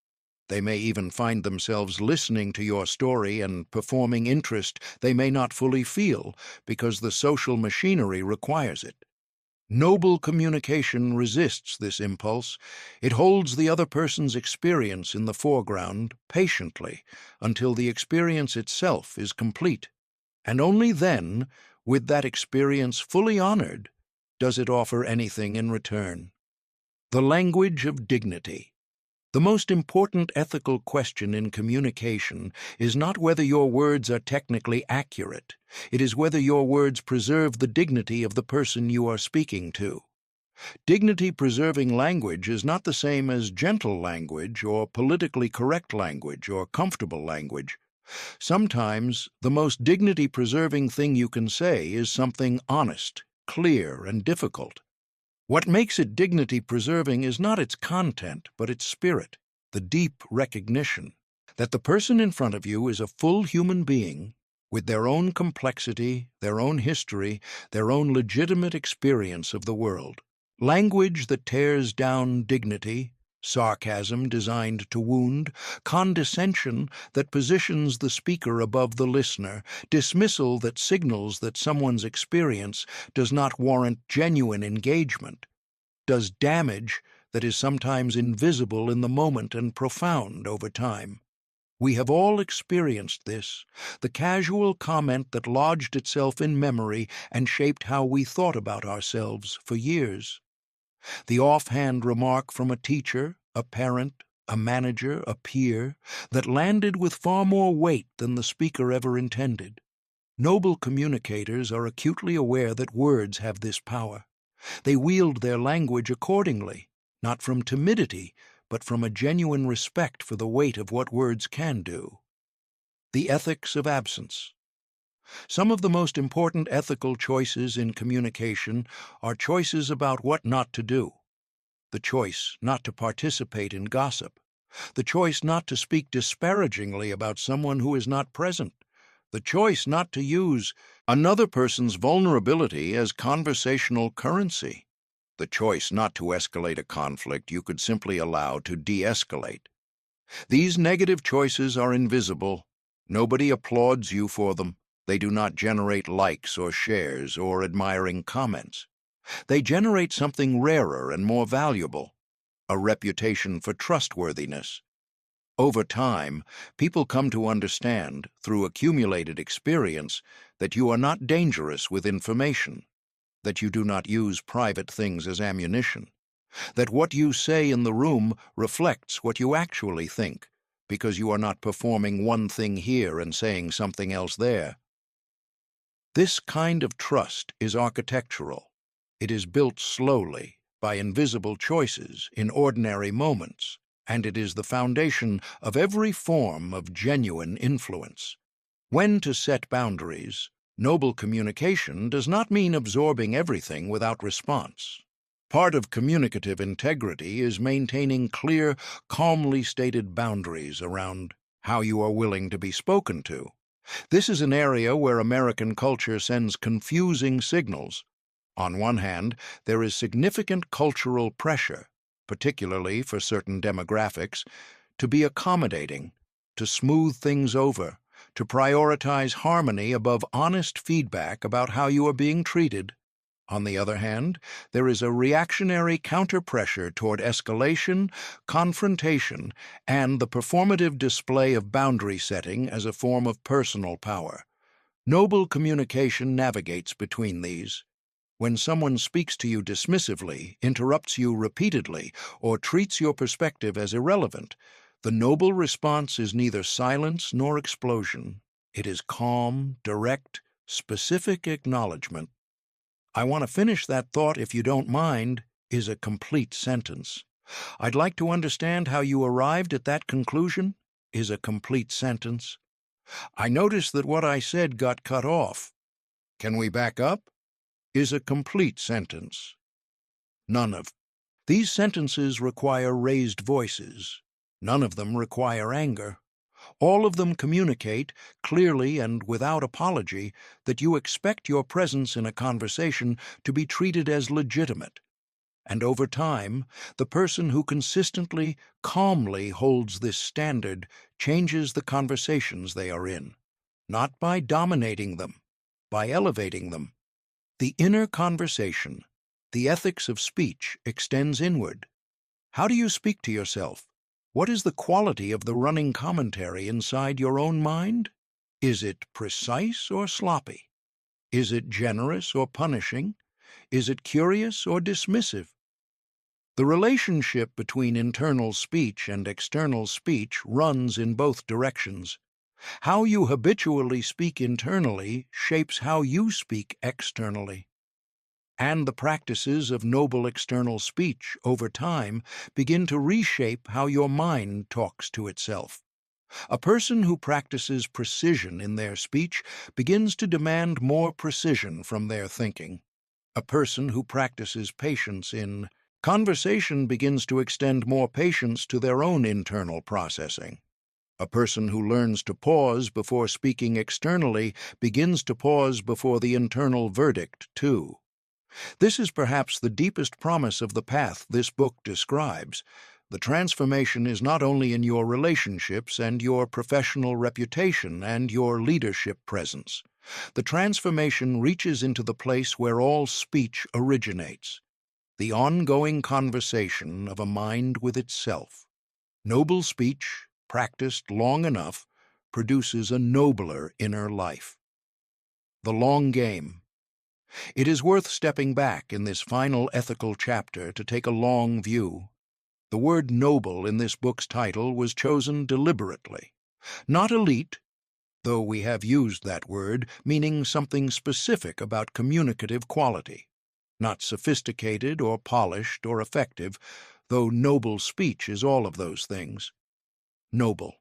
They may even find themselves listening to your story and performing interest they may not fully feel because the social machinery requires it. Noble communication resists this impulse. It holds the other person's experience in the foreground patiently until the experience itself is complete. And only then, with that experience fully honored, does it offer anything in return. The language of dignity. The most important ethical question in communication is not whether your words are technically accurate. It is whether your words preserve the dignity of the person you are speaking to. Dignity-preserving language is not the same as gentle language or politically correct language or comfortable language. Sometimes the most dignity-preserving thing you can say is something honest, clear, and difficult. What makes it dignity-preserving is not its content, but its spirit, the deep recognition that the person in front of you is a full human being with their own complexity, their own history, their own legitimate experience of the world. Language that tears down dignity, sarcasm designed to wound, condescension that positions the speaker above the listener, dismissal that signals that someone's experience does not warrant genuine engagement, does damage that is sometimes invisible in the moment and profound over time. We have all experienced this, the casual comment that lodged itself in memory and shaped how we thought about ourselves for years. The offhand remark from a teacher, a parent, a manager, a peer, that landed with far more weight than the speaker ever intended. Noble communicators are acutely aware that words have this power. They wield their language accordingly, not from timidity, but from a genuine respect for the weight of what words can do. The ethics of absence. Some of the most important ethical choices in communication are choices about what not to do. The choice not to participate in gossip. The choice not to speak disparagingly about someone who is not present. The choice not to use another person's vulnerability as conversational currency. The choice not to escalate a conflict you could simply allow to de-escalate. These negative choices are invisible. Nobody applauds you for them. They do not generate likes or shares or admiring comments. They generate something rarer and more valuable, a reputation for trustworthiness. Over time, people come to understand, through accumulated experience, that you are not dangerous with information, that you do not use private things as ammunition, that what you say in the room reflects what you actually think, because you are not performing one thing here and saying something else there. This kind of trust is architectural. It is built slowly, by invisible choices, in ordinary moments. and it is the foundation of every form of genuine influence. When to set boundaries, noble communication does not mean absorbing everything without response. Part of communicative integrity is maintaining clear, calmly stated boundaries around how you are willing to be spoken to. This is an area where American culture sends confusing signals. On one hand, there is significant cultural pressure, particularly for certain demographics, to be accommodating, to smooth things over, to prioritize harmony above honest feedback about how you are being treated. On the other hand, there is a reactionary counter-pressure toward escalation, confrontation, and the performative display of boundary setting as a form of personal power. Noble communication navigates between these. When someone speaks to you dismissively, interrupts you repeatedly, or treats your perspective as irrelevant, the noble response is neither silence nor explosion. It is calm, direct, specific acknowledgement. "I want to finish that thought if you don't mind," is a complete sentence. "I'd like to understand how you arrived at that conclusion," is a complete sentence. "I noticed that what I said got cut off. Can we back up?" is a complete sentence. None of these sentences require raised voices. None of them require anger. All of them communicate, clearly and without apology, that you expect your presence in a conversation to be treated as legitimate. And over time, the person who consistently, calmly holds this standard changes the conversations they are in, not by dominating them, by elevating them. The inner conversation, the ethics of speech, extends inward. How do you speak to yourself? What is the quality of the running commentary inside your own mind? Is it precise or sloppy? Is it generous or punishing? Is it curious or dismissive? The relationship between internal speech and external speech runs in both directions. How you habitually speak internally shapes how you speak externally. And the practices of noble external speech, over time, begin to reshape how your mind talks to itself. A person who practices precision in their speech begins to demand more precision from their thinking. A person who practices patience in conversation begins to extend more patience to their own internal processing. A person who learns to pause before speaking externally begins to pause before the internal verdict, too. This is perhaps the deepest promise of the path this book describes. The transformation is not only in your relationships and your professional reputation and your leadership presence. The transformation reaches into the place where all speech originates, the ongoing conversation of a mind with itself. Noble speech, practiced long enough, produces a nobler inner life. The long game. It is worth stepping back in this final ethical chapter to take a long view. The word noble in this book's title was chosen deliberately. Not elite, though we have used that word, meaning something specific about communicative quality. Not sophisticated or polished or effective, though noble speech is all of those things. Noble.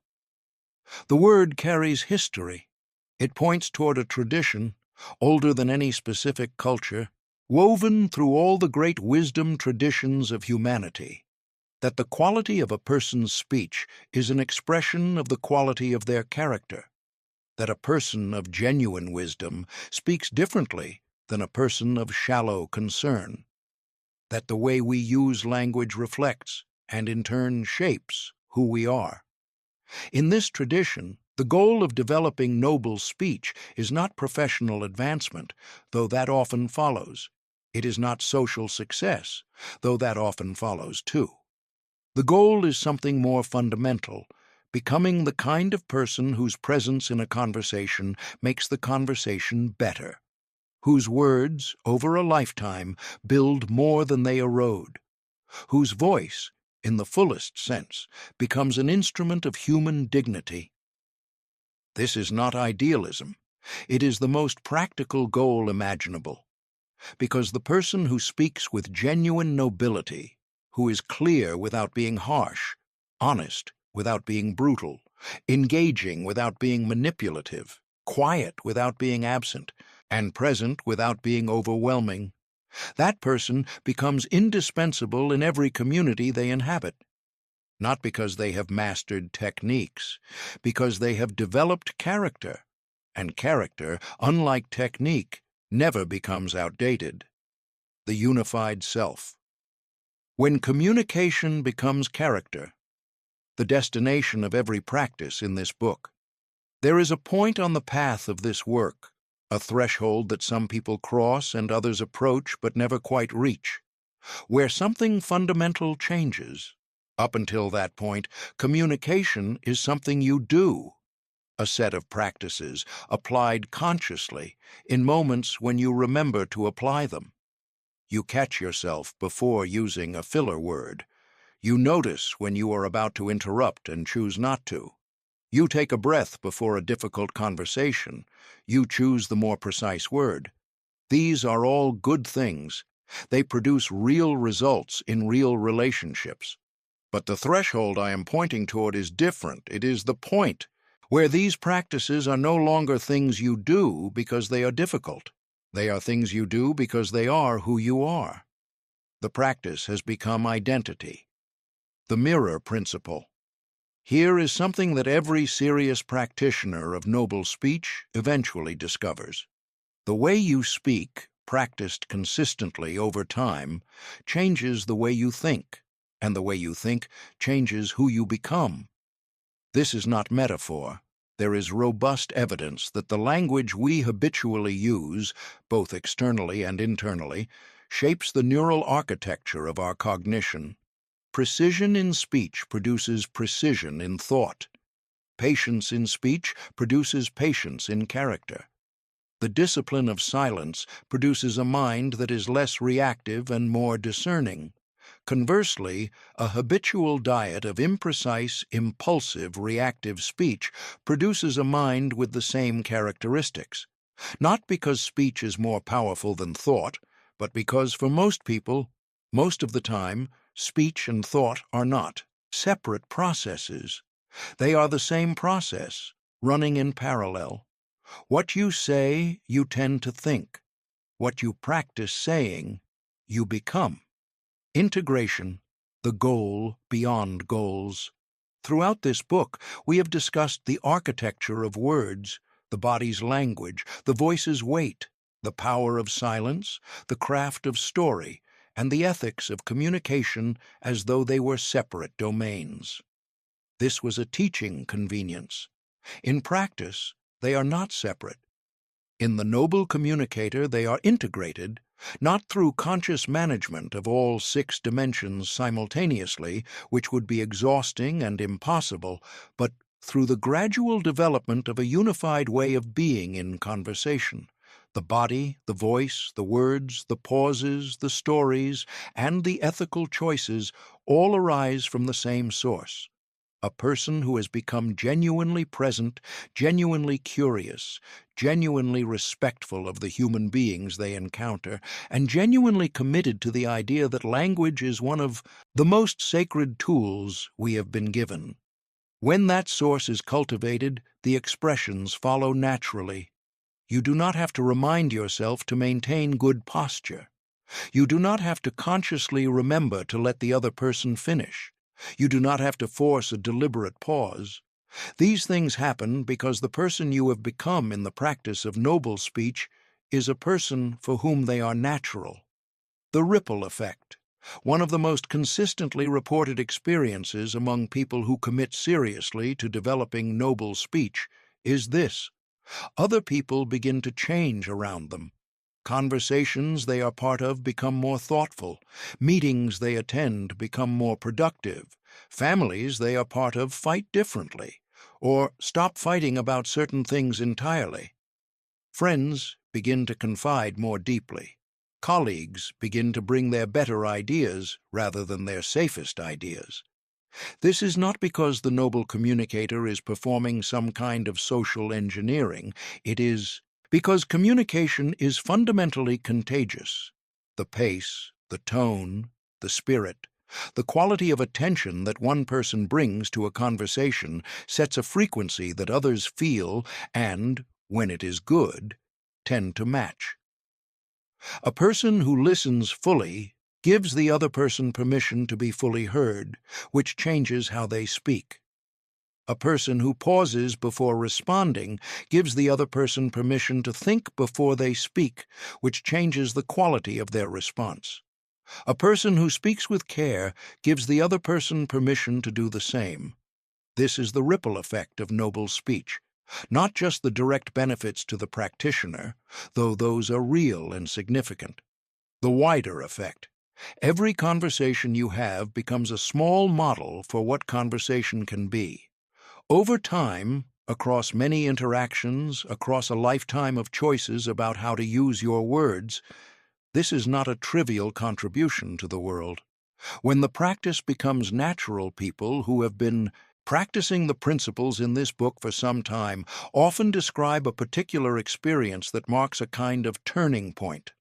The word carries history. It points toward a tradition, older than any specific culture, woven through all the great wisdom traditions of humanity, that the quality of a person's speech is an expression of the quality of their character, that a person of genuine wisdom speaks differently than a person of shallow concern, that the way we use language reflects and in turn shapes who we are. In this tradition, the goal of developing noble speech is not professional advancement, though that often follows. It is not social success, though that often follows too. The goal is something more fundamental, becoming the kind of person whose presence in a conversation makes the conversation better, whose words, over a lifetime, build more than they erode, whose voice, in the fullest sense, becomes an instrument of human dignity. This is not idealism. It is the most practical goal imaginable, because the person who speaks with genuine nobility, who is clear without being harsh, honest without being brutal, engaging without being manipulative, quiet without being absent, and present without being overwhelming. That person becomes indispensable in every community they inhabit, not because they have mastered techniques, because they have developed character, and character, unlike technique, never becomes outdated. The unified self. When communication becomes character, the destination of every practice in this book, there is a point on the path of this work, a threshold that some people cross and others approach but never quite reach, where something fundamental changes. Up until that point, communication is something you do, a set of practices applied consciously in moments when you remember to apply them. You catch yourself before using a filler word. You notice when you are about to interrupt and choose not to. You take a breath before a difficult conversation. You choose the more precise word. These are all good things. They produce real results in real relationships. But the threshold I am pointing toward is different. It is the point where these practices are no longer things you do because they are difficult. They are things you do because they are who you are. The practice has become identity. The mirror principle. Here is something that every serious practitioner of noble speech eventually discovers. The way you speak, practiced consistently over time, changes the way you think, and the way you think changes who you become. This is not metaphor. There is robust evidence that the language we habitually use, both externally and internally, shapes the neural architecture of our cognition. Precision in speech produces precision in thought. Patience in speech produces patience in character. The discipline of silence produces a mind that is less reactive and more discerning. Conversely, a habitual diet of imprecise, impulsive, reactive speech produces a mind with the same characteristics. Not because speech is more powerful than thought, but because for most people, most of the time, speech and thought are not separate processes. They are the same process, running in parallel. What you say, you tend to think. What you practice saying, you become. Integration, the goal beyond goals. Throughout this book, we have discussed the architecture of words, the body's language, the voice's weight, the power of silence, the craft of story, and the ethics of communication as though they were separate domains. This was a teaching convenience. In practice, they are not separate. In the noble communicator, they are integrated, not through conscious management of all 6 dimensions simultaneously, which would be exhausting and impossible, but through the gradual development of a unified way of being in conversation. The body, the voice, the words, the pauses, the stories, and the ethical choices all arise from the same source. A person who has become genuinely present, genuinely curious, genuinely respectful of the human beings they encounter, and genuinely committed to the idea that language is one of the most sacred tools we have been given. When that source is cultivated, the expressions follow naturally. You do not have to remind yourself to maintain good posture. You do not have to consciously remember to let the other person finish. You do not have to force a deliberate pause. These things happen because the person you have become in the practice of noble speech is a person for whom they are natural. The ripple effect, one of the most consistently reported experiences among people who commit seriously to developing noble speech, is this: other people begin to change around them. Conversations they are part of become more thoughtful. Meetings they attend become more productive. Families they are part of fight differently, or stop fighting about certain things entirely. Friends begin to confide more deeply. Colleagues begin to bring their better ideas rather than their safest ideas. This is not because the noble communicator is performing some kind of social engineering. It is because communication is fundamentally contagious. The pace, the tone, the spirit, The quality of attention that one person brings to a conversation sets a frequency that others feel and, when it is good, tend to match. A person who listens fully gives the other person permission to be fully heard, which changes how they speak. A person who pauses before responding gives the other person permission to think before they speak, which changes the quality of their response. A person who speaks with care gives the other person permission to do the same. This is the ripple effect of noble speech, not just the direct benefits to the practitioner, though those are real and significant. The wider effect. Every conversation you have becomes a small model for what conversation can be. Over time, across many interactions, across a lifetime of choices about how to use your words, this is not a trivial contribution to the world. When the practice becomes natural, people who have been practicing the principles in this book for some time often describe a particular experience that marks a kind of turning point.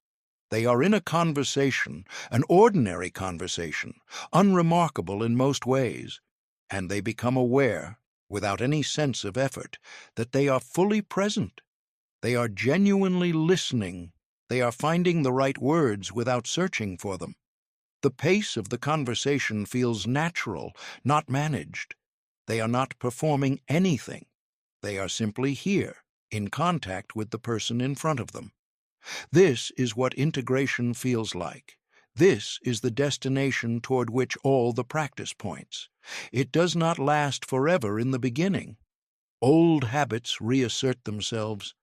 They are in a conversation, an ordinary conversation, unremarkable in most ways, and they become aware, without any sense of effort, that they are fully present. They are genuinely listening. They are finding the right words without searching for them. The pace of the conversation feels natural, not managed. They are not performing anything. They are simply here, in contact with the person in front of them. This is what integration feels like. This is the destination toward which all the practice points. It does not last forever in the beginning. Old habits reassert themselves.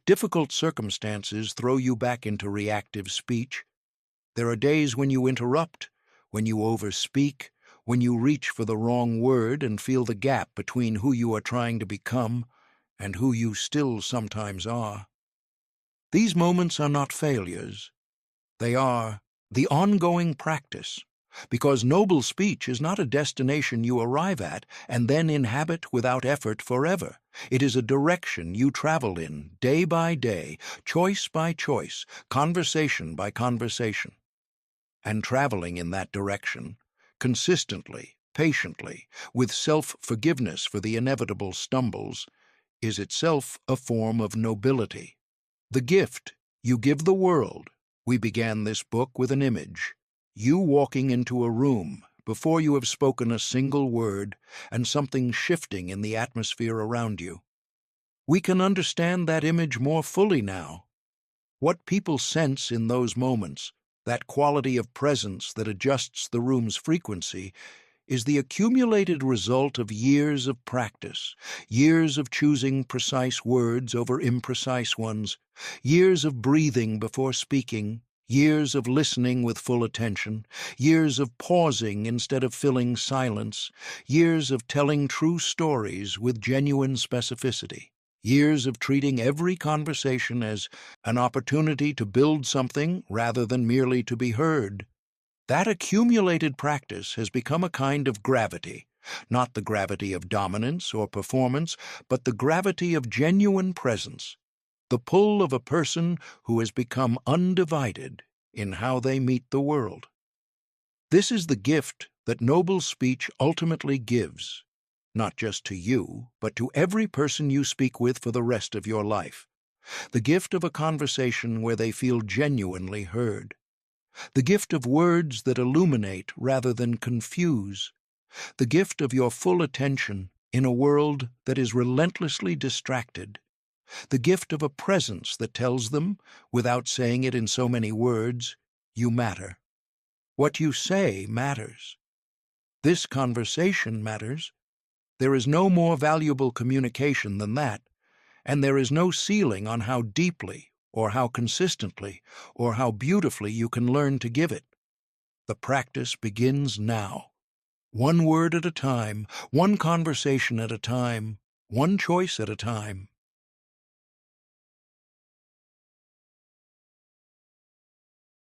Difficult circumstances throw you back into reactive speech. There are days when you interrupt, when you overspeak, when you reach for the wrong word and feel the gap between who you are trying to become and who you still sometimes are. These moments are not failures. They are the ongoing practice, because noble speech is not a destination you arrive at and then inhabit without effort forever. It is a direction you travel in, day by day, choice by choice, conversation by conversation. And traveling in that direction, consistently, patiently, with self-forgiveness for the inevitable stumbles, is itself a form of nobility. The gift you give the world. We began this book with an image. You walking into a room before you have spoken a single word and something shifting in the atmosphere around you. We can understand that image more fully now. What people sense in those moments, that quality of presence that adjusts the room's frequency, is the accumulated result of years of practice, years of choosing precise words over imprecise ones, years of breathing before speaking, years of listening with full attention, years of pausing instead of filling silence, years of telling true stories with genuine specificity, years of treating every conversation as an opportunity to build something rather than merely to be heard. That accumulated practice has become a kind of gravity, not the gravity of dominance or performance, but the gravity of genuine presence, the pull of a person who has become undivided in how they meet the world. This is the gift that noble speech ultimately gives, not just to you, but to every person you speak with for the rest of your life. The gift of a conversation where they feel genuinely heard. The gift of words that illuminate rather than confuse. The gift of your full attention in a world that is relentlessly distracted. The gift of a presence that tells them, without saying it in so many words, you matter. What you say matters. This conversation matters. There is no more valuable communication than that, and there is no ceiling on how deeply, or how consistently, or how beautifully you can learn to give it. The practice begins now. One word at a time, one conversation at a time, one choice at a time.